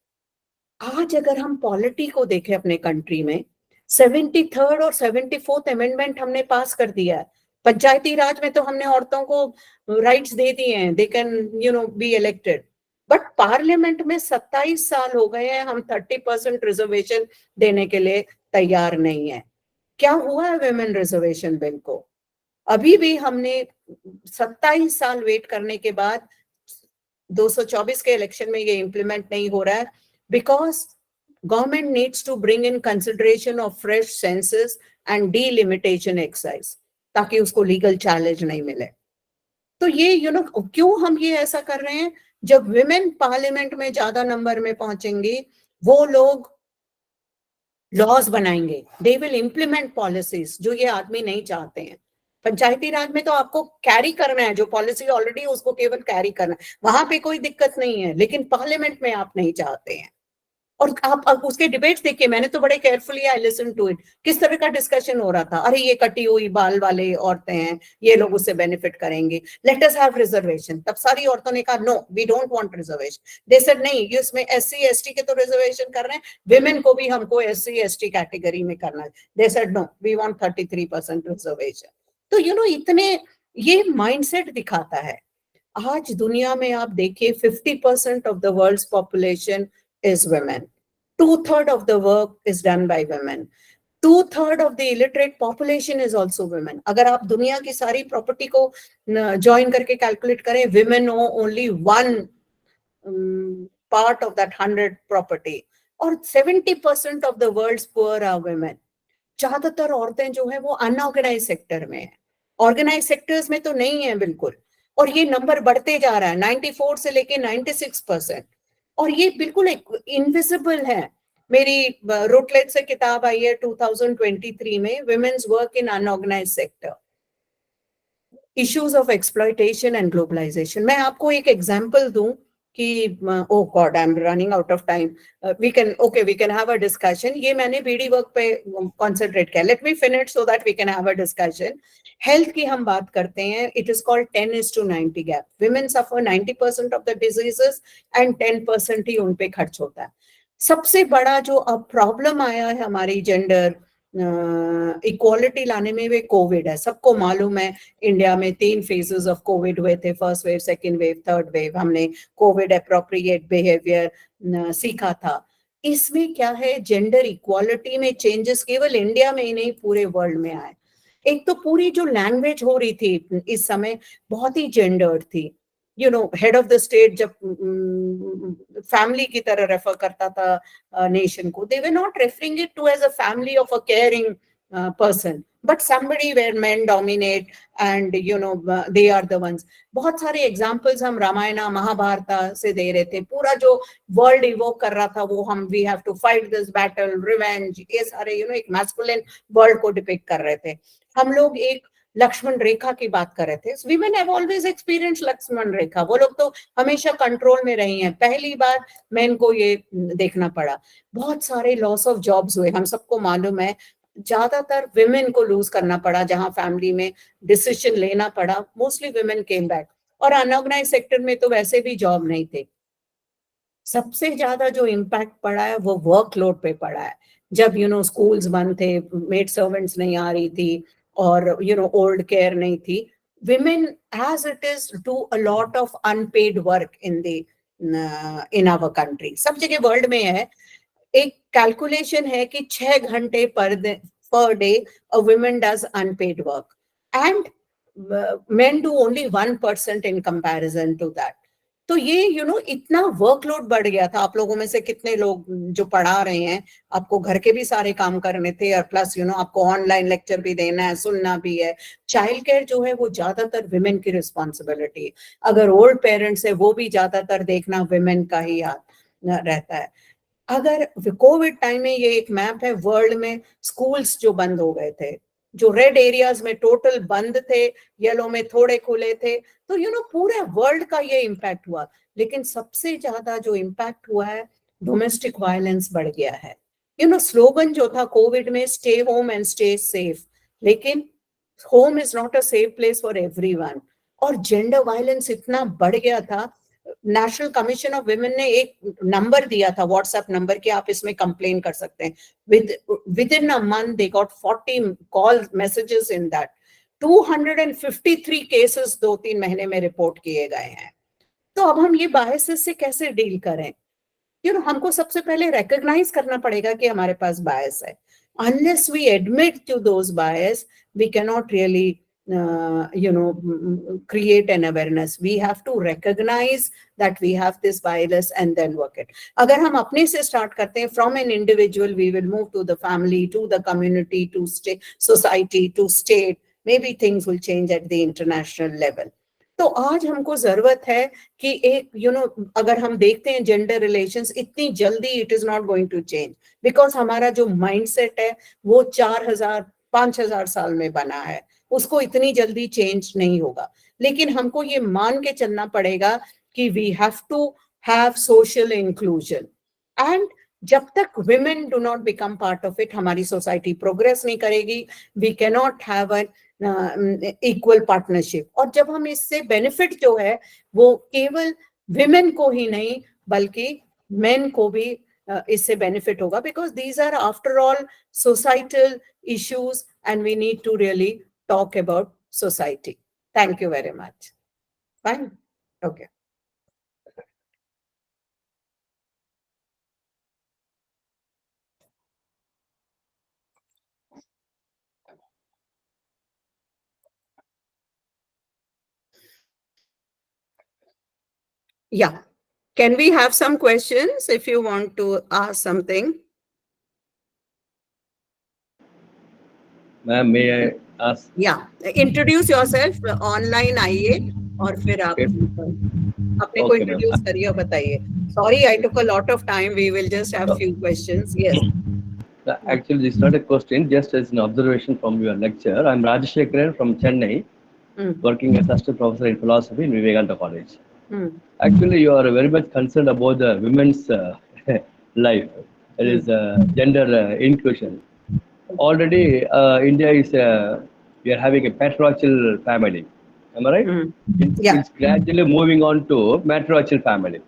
आज अगर हम पॉलिटी को देखें अपने कंट्री में, 73rd और 74th अमेंडमेंट हमने पास कर दिया है। पंचायती राज में तो हमने औरतों को राइट्स दे दिए हैं, they can be elected, but parliament में 27 साल हो गए हैं, हम 30% रिजर्वेशन देने के लिए तैयार नहीं है। क्या हुआ है विमेन रिजर्वेशन बिल को? अभी भी हमने 27 साल वेट करने के बाद 224 के इलेक्शन में ये इंप्लीमेंट नहीं हो रहा है, because government needs to bring in consideration of fresh census and delimitation exercise, ताकि उसको लीगल चैलेंज नहीं मिले। तो ये क्यों हम ये ऐसा कर रहे हैं? जब विमेन पार्लियामेंट में ज्यादा नंबर में पहुंचेंगी, वो लोग लॉज बनाएंगे, दे विल इम्प्लीमेंट पॉलिसीज जो ये आदमी नहीं चाहते हैं। पंचायती राज में तो आपको कैरी करना है, जो पॉलिसी ऑलरेडी उसको केवल कैरी करना है, वहां पे कोई दिक्कत नहीं है, लेकिन पार्लियामेंट में आप नहीं चाहते हैं। और आप उसके डिबेट्स देखिए, मैंने तो बड़े carefully I listen to it, किस तरह का डिस्कशन हो रहा था। अरे ये कटी हुई बाल वाले औरतें हैं, ये लोग उससे बेनिफिट करेंगे, लेट अस हैव रिजर्वेशन। तब सारी औरतों ने कहा no we don't want reservation. They said नहीं, ये इसमें SC ST के तो रिजर्वेशन कर रहे हैं, विमेन को भी हमको SC ST कैटेगरी में करना है। They said no we want 33% reservation. तो इतने ये माइंडसेट दिखाता है। आज दुनिया में आप देखिए 50% of the world's population is women. 2/3 of the work is done by women. 2/3 of the illiterate population is also women. अगर आप दुनिया की सारी प्रॉपर्टी को ज्वाइन करके कैलकुलेट करें, women own only 1 part of that 100 property. और 70% of the world's poor are women. ज्यादातर औरतें जो है वो अनऑर्गेनाइज सेक्टर में है, ऑर्गेनाइज सेक्टर्स में तो नहीं है बिल्कुल। और ये नंबर बढ़ते जा रहा है, 94 से लेके 96%। और ये बिल्कुल इनविजिबल है। मेरी रोटलेट से किताब आई है 2023 में, women's work in unorganise sector, issues of exploitation and globalisation. मैं आपको एक एग्जांपल दूं कि oh god I am running out of time, we can have a discussion. ये मैंने बीडी वर्क पे कॉन्सेंट्रेट किया, let me finish so that we can have a discussion. Health की हम बात करते हैं, it is called 10:90 gap. Women suffer 90% of the diseases and 10% ही उन पे खर्च होता है। सबसे बड़ा जो अब प्रॉब्लम आया है हमारी जेंडर इक्वालिटी लाने में, वे कोविड है। सबको मालूम है इंडिया में 3 फेजेस ऑफ कोविड हुए थे, first wave, second wave, third wave. हमने कोविड एप्रोप्रिएट बिहेवियर सीखा था। इसमें क्या है, जेंडर इक्वालिटी में चेंजेस केवल इंडिया में ही नहीं पूरे वर्ल्ड में आए। एक तो पूरी जो लैंग्वेज हो रही थी इस समय बहुत ही जेंडर्ड थी। हेड ऑफ द स्टेट जब फैमिली की तरह रेफर करता था नेशन को, they were not referring it to as a family of a caring person, but somebody where men dominate and they are the ones. बहुत सारे examples हम रामायण महाभारत से दे रहे थे। पूरा जो वर्ल्ड इवोक कर रहा था वो हम we have to fight this battle, revenge, ये सारे एक मैस्कुलिन वर्ल्ड को डिपिक्ट कर रहे थे। हम लोग एक लक्ष्मण रेखा की बात कर रहे थे। Women have always experience Lakshman Rekha, वो लोग तो हमेशा कंट्रोल में रही हैं। पहली बार मेन को ये देखना पड़ा। बहुत सारे लॉस ऑफ जॉब्स हुए, हम सबको मालूम है। ज्यादातर विमेन को लूज करना पड़ा, जहां फैमिली में डिसीजन लेना पड़ा, मोस्टली विमेन केम बैक। और अनऑर्गेनाइज सेक्टर में तो वैसे भी जॉब नहीं थे। सबसे ज्यादा जो इम्पैक्ट पड़ा है वो वर्कलोड पे पड़ा है। जब स्कूल्स बंद थे, मेड सर्वेंट्स नहीं आ रही थी, और ओल्ड केयर नहीं थी, women as it is do a lot of unpaid work in our country. सब जगह वर्ल्ड में है। एक कैलकुलेशन है कि 6 घंटे per day a woman does unpaid work and men do only 1% in comparison to that. तो ये इतना वर्कलोड बढ़ गया था। आप लोगों में से कितने लोग जो पढ़ा रहे हैं, आपको घर के भी सारे काम करने थे, और प्लस आपको ऑनलाइन लेक्चर भी देना है, सुनना भी है। चाइल्ड केयर जो है वो ज्यादातर विमेन की रिस्पॉन्सिबिलिटी। अगर ओल्ड पेरेंट्स है वो भी ज्यादातर देखना विमेन का ही रहता है। अगर कोविड टाइम में ये एक मैप है वर्ल्ड में, स्कूल्स जो बंद हो गए थे, जो रेड एरियाज में टोटल बंद थे, येलो में थोड़े खुले थे, तो पूरे वर्ल्ड का ये इम्पैक्ट हुआ। लेकिन सबसे ज्यादा जो इम्पैक्ट हुआ है, डोमेस्टिक वायलेंस बढ़ गया है। स्लोगन जो था कोविड में, stay home and stay safe, लेकिन home is not a safe place for everyone. और जेंडर वायलेंस इतना बढ़ गया था। नेशनल कमीशन ऑफ विमेन ने एक नंबर दिया था, व्हाट्सएप नंबर, कि आप इसमें कंप्लेन कर सकते हैं. With in a month they got 40 call messages in that. 253 cases 2-3 महीने में रिपोर्ट किए गए हैं. तो अब हम ये बायसेस से कैसे डील करें? हमको सबसे पहले रिकॉग्नाइज करना पड़ेगा कि हमारे पास बायस है. Unless we admit to those bias, we cannot really create an awareness. We have to recognize that we have this bias and then work it. अगर हम अपने से start करते हैं, from an individual we will move to the family, to the community, to state, society, to state. Maybe things will change at the international level. तो आज हमको जरूरत है कि एक अगर हम देखते हैं जेंडर रिलेशंस, इतनी जल्दी it is not going to change, because हमारा जो माइंडसेट है वो 4000-5000 साल में बना है, उसको इतनी जल्दी चेंज नहीं होगा. लेकिन हमको ये मान के चलना पड़ेगा कि we have to have social inclusion. And जब तक women do not become part of it, हमारी सोसाइटी प्रोग्रेस नहीं करेगी. We cannot have an equal partnership. और जब हम इससे बेनिफिट जो है वो केवल women को ही नहीं बल्कि men को भी इससे बेनिफिट होगा, because these are after all societal issues and we need to really talk about society. Thank you very much. Fine. Okay. Yeah. Can we have some questions if you want to ask something? Ma'am, may I ask? Yeah. Introduce yourself. Online आइए और फिर आप अपने को Okay, ma'am. introduce करिए और बताइए. Sorry, I took a lot of time. We will just have few questions. Yes. Actually, this is not a question, just as an observation from your lecture. I'm Rajashekharan from Chennai, working as assistant professor in philosophy in Vivekananda College. Actually, you are very much concerned about the women's life, that is gender inclusion. Already, India is we are having a patriarchal family. Am I right? Yeah. It's gradually moving on to matriarchal family.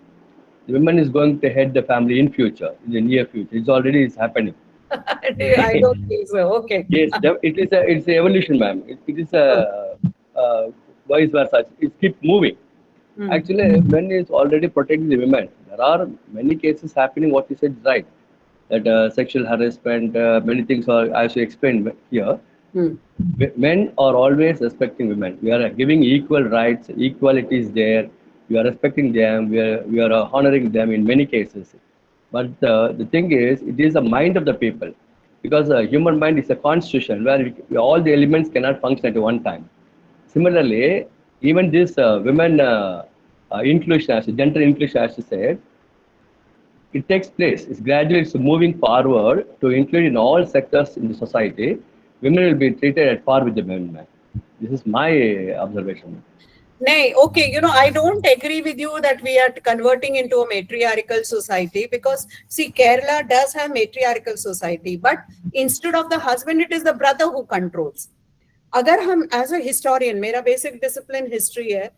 The woman is going to head the family in future, in the near future. It's already happening. I don't think so. Okay. Yes, it's a evolution, ma'am. It is a vice versa. It keeps moving. Actually, men is already protecting the women. There are many cases happening. What you said is right. That sexual harassment, many things are, as you explained here. Men are always respecting women. We are giving equal rights. Equality is there. We are respecting them. We are honoring them in many cases. But the thing is, it is the mind of the people. Because the human mind is a constitution where all the elements cannot function at one time. Similarly, even this women inclusion, as gender inclusion, as you said, it takes place. It's gradually moving forward to include in all sectors in the society. Women will be treated at par with the men. This is my observation. Nay, okay, I don't agree with you that we are converting into a matriarchal society, because see, Kerala does have matriarchal society, but instead of the husband, it is the brother who controls. अगर हम as a historian, मेरा basic discipline history है,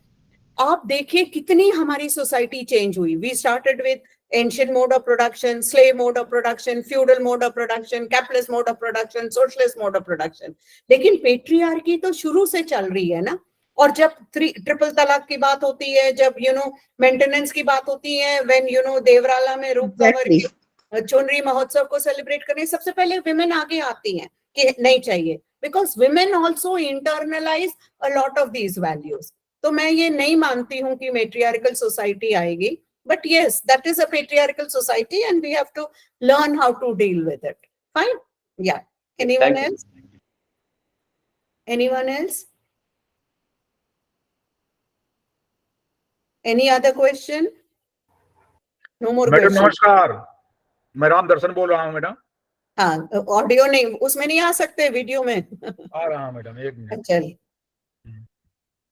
आप देखिए कितनी हमारी society change हुई. We started with ancient mode of production, slave mode of production, feudal mode of production, capitalist mode of production, socialist mode of production. लेकिन patriarchy तो शुरू से चल रही है ना. और जब ट्रिपल तलाक की बात होती है, जब मेंटेनेंस की बात होती है, व्हेन देवराला में रूप कंवर के चुनरी महोत्सव को सेलिब्रेट करने, सबसे पहले विमेन आगे आती हैं कि नहीं चाहिए, because women also internalise a lot of these values. तो मैं ये नहीं मानती हूँ कि मेट्रियार्कल सोसाइटी आएगी, but yes, that is a patriarchal society and we have to learn how to deal with it. Fine. Yeah. Anyone else? Anyone else? Any other question? No more madam questions. नमस्कार, मैं राम दर्शन बोल रहा हूँ madam. हाँ, audio नहीं, उसमें नहीं आ सकते, वीडियो में आ रहा हूँ मैडम, एक मिनट. चलिए,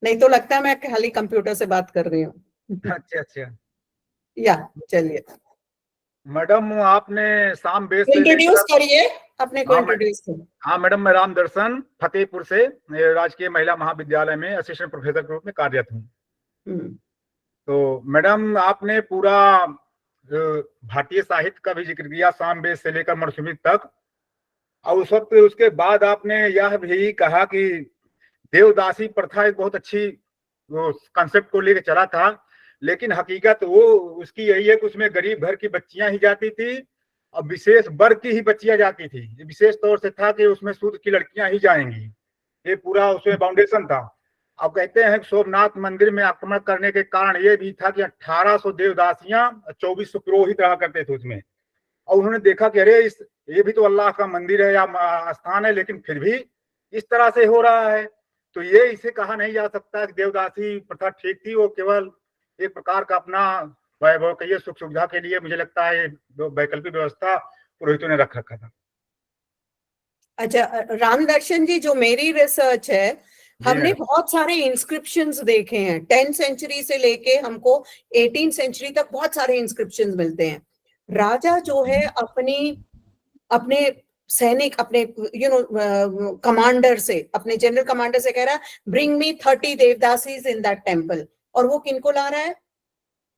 नहीं तो लगता है मैं खाली कंप्यूटर से बात कर रही हूँ. अच्छा अच्छा. या चलिए मैडम, आपने शाम बेस से इंट्रोड्यूस करिए अपने को. इंट्रोड्यूस करिए. हाँ मैडम, मैं राम दर्शन फतेहपुर से राजकीय महिला महाविद्यालय में असिस्टेंट प्रोफेसर के रूप में कार्यरत हूँ. तो मैडम आपने पूरा भारतीय साहित्य का भी जिक्र किया, सामवेद से लेकर मनुस्मृति तक, और उस वक्त उसके बाद आपने यह भी कहा कि देवदासी प्रथा एक बहुत अच्छी कंसेप्ट को लेकर चला था, लेकिन हकीकत वो उसकी यही है कि उसमें गरीब घर की बच्चियां ही जाती थी और विशेष वर्ग की ही बच्चियां जाती थी। विशेष तौर से था कि उसमें शूद्र की लड़कियां ही जाएंगी, ये पूरा उसमें फाउंडेशन था। अब कहते हैं कि सोमनाथ मंदिर में आक्रमण करने के कारण ये भी था कि 1800 देवदासियां 2400 पुरोहित रहा करते थे उसमें, और उन्होंने देखा कि अरे ये भी तो अल्लाह का मंदिर है या स्थान है, लेकिन फिर भी इस तरह से हो रहा है। तो ये इसे कहा नहीं जा सकता कि देवदासी प्रथा ठीक थी, वो केवल एक प्रकार का अपना वैभव कहिए सुख सुविधा के लिए, मुझे लगता है वैकल्पिक व्यवस्था पुरोहितों ने रख रखा था। अच्छा राम दर्शन जी, जो मेरी रिसर्च है, हमने बहुत सारे इंस्क्रिप्शंस देखे हैं 10th सेंचुरी से लेके हमको 18th सेंचुरी तक बहुत सारे इंस्क्रिप्शंस मिलते हैं। राजा जो है अपने सैनिक, अपने कमांडर से, अपने जनरल कमांडर से कह रहा है bring me 30 devadasis in that temple, और वो किनको ला रहा है?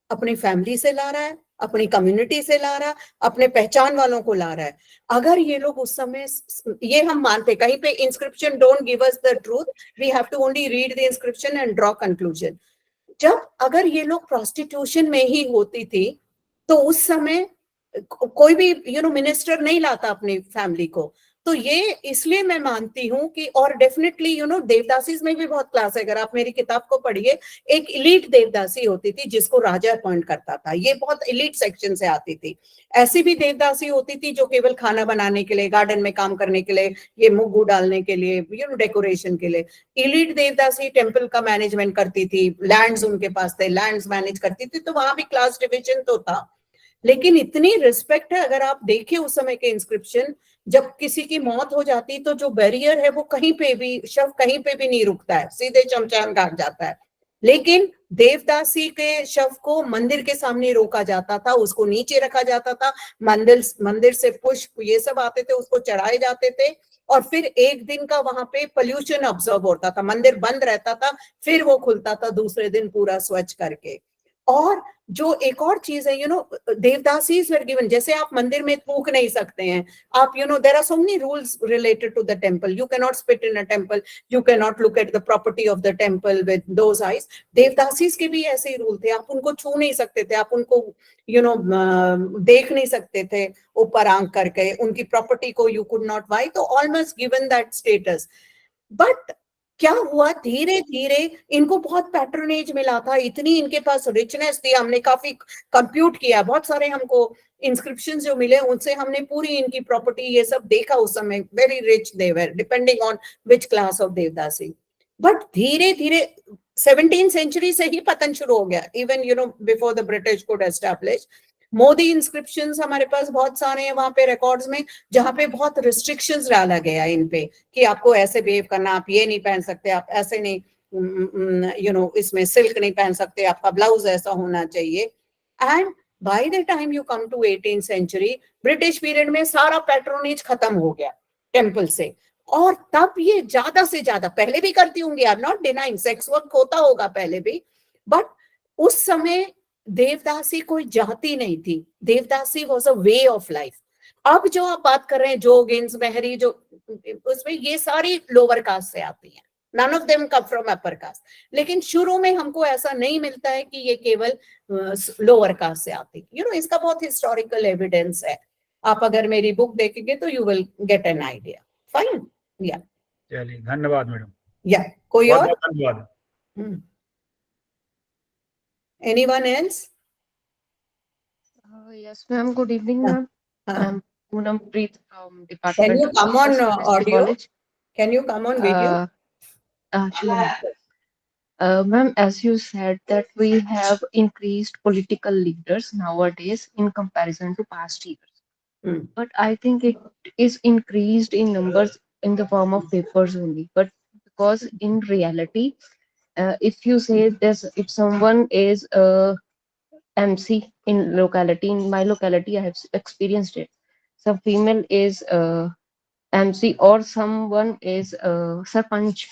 अपनी फैमिली से ला रहा है, अपनी कम्युनिटी से ला रहा है, अपने पहचान वालों को ला रहा है। अगर ये लोग उस समय, ये हम मानते, कहीं पे inscription don't give us the truth, we have to only read the inscription and draw conclusion. जब अगर ये लोग प्रोस्टिट्यूशन में ही होती थी तो उस समय कोई भी मिनिस्टर नहीं लाता अपनी फैमिली को। तो ये इसलिए मैं मानती हूँ कि, और डेफिनेटली देवदासी में भी बहुत क्लास है। अगर आप मेरी किताब को पढ़िए, एक इलीट देवदासी होती थी जिसको राजा अपॉइंट करता था, ये बहुत इलीट सेक्शन से आती थी। ऐसी भी देवदासी होती थी जो केवल खाना बनाने के लिए, गार्डन में काम करने के लिए, ये मुग्गू डालने के लिए, डेकोरेशन के लिए। इलीट देवदासी टेम्पल का मैनेजमेंट करती थी, लैंड्स उनके पास थे, लैंड्स मैनेज करती थी, तो वहां भी क्लास डिविजन तो था। लेकिन इतनी रिस्पेक्ट है, अगर आप देखिए उस समय के इंस्क्रिप्शन, जब किसी की मौत हो जाती तो जो बैरियर है वो कहीं पे भी, शव कहीं पे भी नहीं रुकता है, सीधे शमशान घाट जाता है। लेकिन देवदासी के शव को मंदिर के सामने रोका जाता था, उसको नीचे रखा जाता था, मंदिर से पुष्प ये सब आते थे, उसको चढ़ाए जाते थे, और फिर एक दिन का वहां पे पोल्यूशन ऑब्जर्व होता था, मंदिर बंद रहता था, फिर वो खुलता था दूसरे दिन पूरा स्वच्छ करके। और जो एक और चीज है, देवदासीज वर गिवन, जैसे आप मंदिर में थूक नहीं सकते हैं, आप there are so many rules related to the temple, you can not spit in a temple, you can not look at the property of the temple with those eyes. Devadasis के भी ऐसे ही रूल थे, आप उनको छू नहीं सकते थे, आप उनको देख नहीं सकते थे ऊपर आंख करके, उनकी प्रॉपर्टी को यू कुड नॉट बाय, तो almost given that status. But क्या हुआ, धीरे धीरे इनको बहुत पैट्रोनेज मिला था, इतनी इनके पास रिचनेस थी, हमने काफी कंप्यूट किया, बहुत सारे हमको इंस्क्रिप्शन जो मिले उनसे हमने पूरी इनकी प्रॉपर्टी ये सब देखा उस समय, very rich they were, depending on which class of devadasi. But धीरे धीरे 17th सेंचुरी से ही पतन शुरू हो गया, even before the British could establish. Modi inscriptions हमारे पास बहुत सारे हैं वहां पे रिकॉर्ड्स में, जहां पे बहुत रिस्ट्रिक्शंस डाला गया इन पे कि आपको ऐसे बिहेव करना, आप ये नहीं पहन सकते, आप ऐसे नहीं, इसमें सिल्क नहीं पहन सकते, आपका ब्लाउज ऐसा होना चाहिए। And by the time you come to 18th century, British period में सारा पैट्रोनेज खत्म हो गया टेम्पल से, और तब ये ज्यादा से ज्यादा, पहले भी करती होंगी, I am not denying, sex work होता होगा पहले भी, बट उस समय देवदासी कोई जाति नहीं थी, devadasi was a way of life. अब जो आप बात कर रहे हैं, जोगिन्स, महरी, जो उसमें ये सारी लोअर कास्ट से आती हैं, none of them come from upper caste. लेकिन शुरू में हमको ऐसा नहीं मिलता है कि ये केवल लोअर कास्ट से आती, इसका बहुत हिस्टोरिकल एविडेंस है। आप अगर मेरी बुक देखेंगे तो you will get an idea. Fine, या चलिए, धन्यवाद मैडम। या कोई बहुत और? बहुत धन्यवाद। Anyone else? Yes, ma'am. Good evening, ma'am. I'm Poonam Preet from Can Department you of come on Social History audio? College. Can you come on video? Sure, ma'am. Ma'am, as you said that we have increased political leaders nowadays in comparison to past years. But I think it is increased in numbers in the form of papers only. But because in reality, if you say this, if someone is MC in locality, in my locality, I have experienced it. Some female is MC or someone is sarpanch.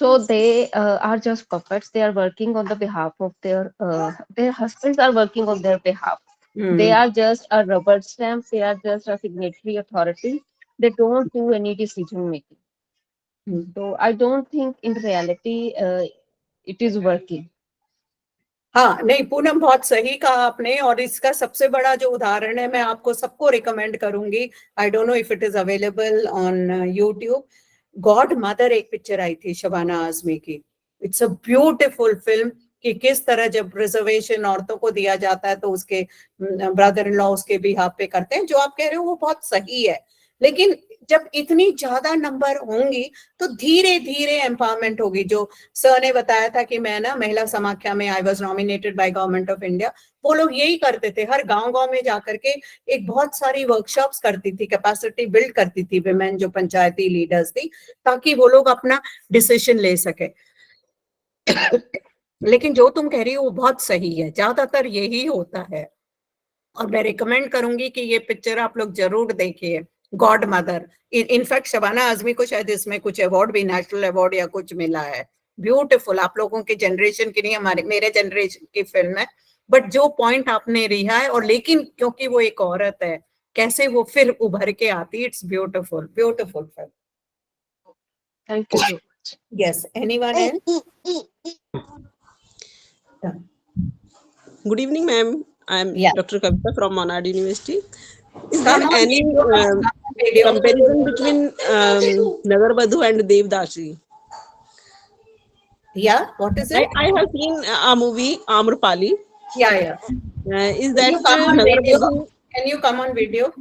So they are just puppets. They are working on the behalf of their husbands are working on their behalf. They are just a rubber stamp. They are just a signatory authority. They don't do any decision making. So I don't think in reality it is working. हाँ नहीं पूनम, बहुत सही कहा आपने। और इसका सबसे बड़ा जो उदाहरण है, मैं आपको सबको रिकमेंड करूंगी, I don't know if it is available on YouTube, God mother एक पिक्चर आई थी शबाना आजमी की। इट्स अ ब्यूटिफुल फिल्म कि किस तरह जब रिजर्वेशन औरतों को दिया जाता है तो उसके ब्रदर इन लॉ उसके बिहाफ पे करते हैं। जो आप कह रहे हो वो बहुत सही है, लेकिन जब इतनी ज्यादा नंबर होंगी तो धीरे धीरे एम्पावरमेंट होगी। जो सर ने बताया था कि मैं ना महिला समाख्या में I was nominated by government of India, वो लोग यही करते थे, हर गांव गांव में जाकर के एक बहुत सारी वर्कशॉप्स करती थी, कैपेसिटी बिल्ड करती थी विमेन जो पंचायती लीडर्स थी, ताकि वो लोग अपना डिसीजन ले सके। लेकिन जो तुम कह रही हो वो बहुत सही है, ज्यादातर यही होता है। और मैं रिकमेंड करूंगी कि ये पिक्चर आप लोग जरूर देखिए, God mother. In fact Shabana Azmi को शायद इसमें कुछ अवार्ड भी, नेशनल अवार्ड या कुछ मिला है। ब्यूटीफुल, आप लोगों के जनरेशन की नहीं, हमारे मेरे जनरेशन की फिल्म है, बट जो पॉइंट आपने रिहा है, और लेकिन क्योंकि वो एक औरत है, कैसे वो फिर उभर के आती, it's beautiful, beautiful film. Thank you so much. Yes, anyone else? Good evening, ma'am. I am Yeah. Dr. Kavita from Monad University. Is Come there on, any video, come on, video. comparison between Nagar Badhu and Devdasi? Yeah, what is it? I have seen a movie, Amrpali. Yeah. Is Can that you come on Nagar video? Badhu? Can you come on video?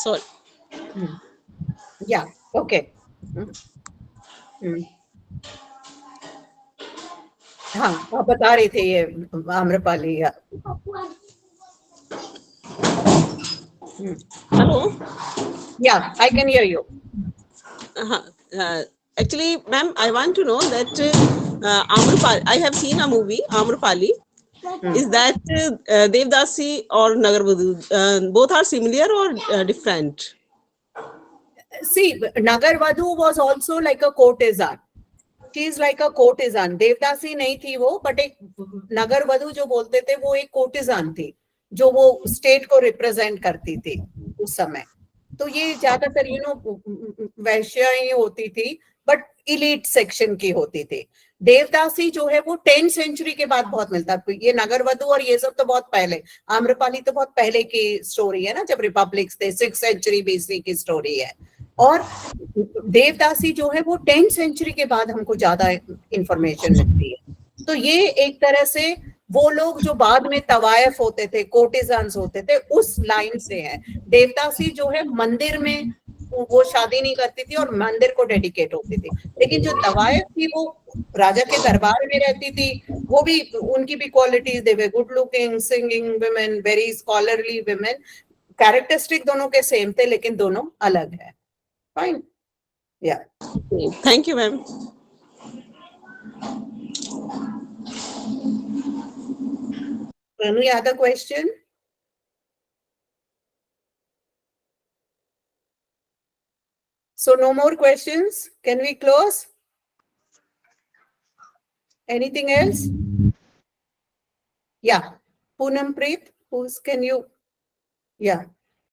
Sorry. Yeah, okay. हाँ, आप बता रही थी ये आम्रपाली। या Hello. Yeah, I can hear you. Actually, ma'am, I want to know that Amrpali. I have seen a movie, Amrpali. Is that Devdasi or Nagar Badhu? Both are similar or different? See, Nagar Vadhu was also like a courtesan. She is like a courtesan. देवदासी नहीं थी वो, but एक नगर वधु जो बोलते थे वो एक कोर्टिजान थी, जो वो स्टेट को रिप्रेजेंट करती थी उस समय। तो ये ज्यादातर वैश्या ही होती थी, बट इलीट सेक्शन की होती थी। देवदासी जो है वो 10th सेंचुरी के बाद बहुत मिलता है। ये नगर वधु और ये सब तो बहुत पहले, आम्रपाली तो बहुत पहले की स्टोरी है ना, जब रिपब्लिक्स थे, 6th सेंचुरी BC की स्टोरी है। और देवदासी जो है वो 10th सेंचुरी के बाद हमको ज्यादा इंफॉर्मेशन मिलती है। तो ये एक तरह से वो लोग जो बाद में तवायफ होते थे, कोर्टिजान्स होते थे, उस लाइन से है। देवदासी जो है मंदिर में वो शादी नहीं करती थी और मंदिर को डेडिकेट होती थी, लेकिन जो तवायफ थी वो राजा के दरबार में रहती थी, वो भी उनकी भी qualities, they were good looking, singing women, very scholarly women. Characteristic दोनों के सेम थे, लेकिन दोनों अलग है। Fine. Yeah. Thank you, ma'am. Any other question? So no more questions. Can we close? Anything else? Yeah. Poonam Preet, can you? Yeah.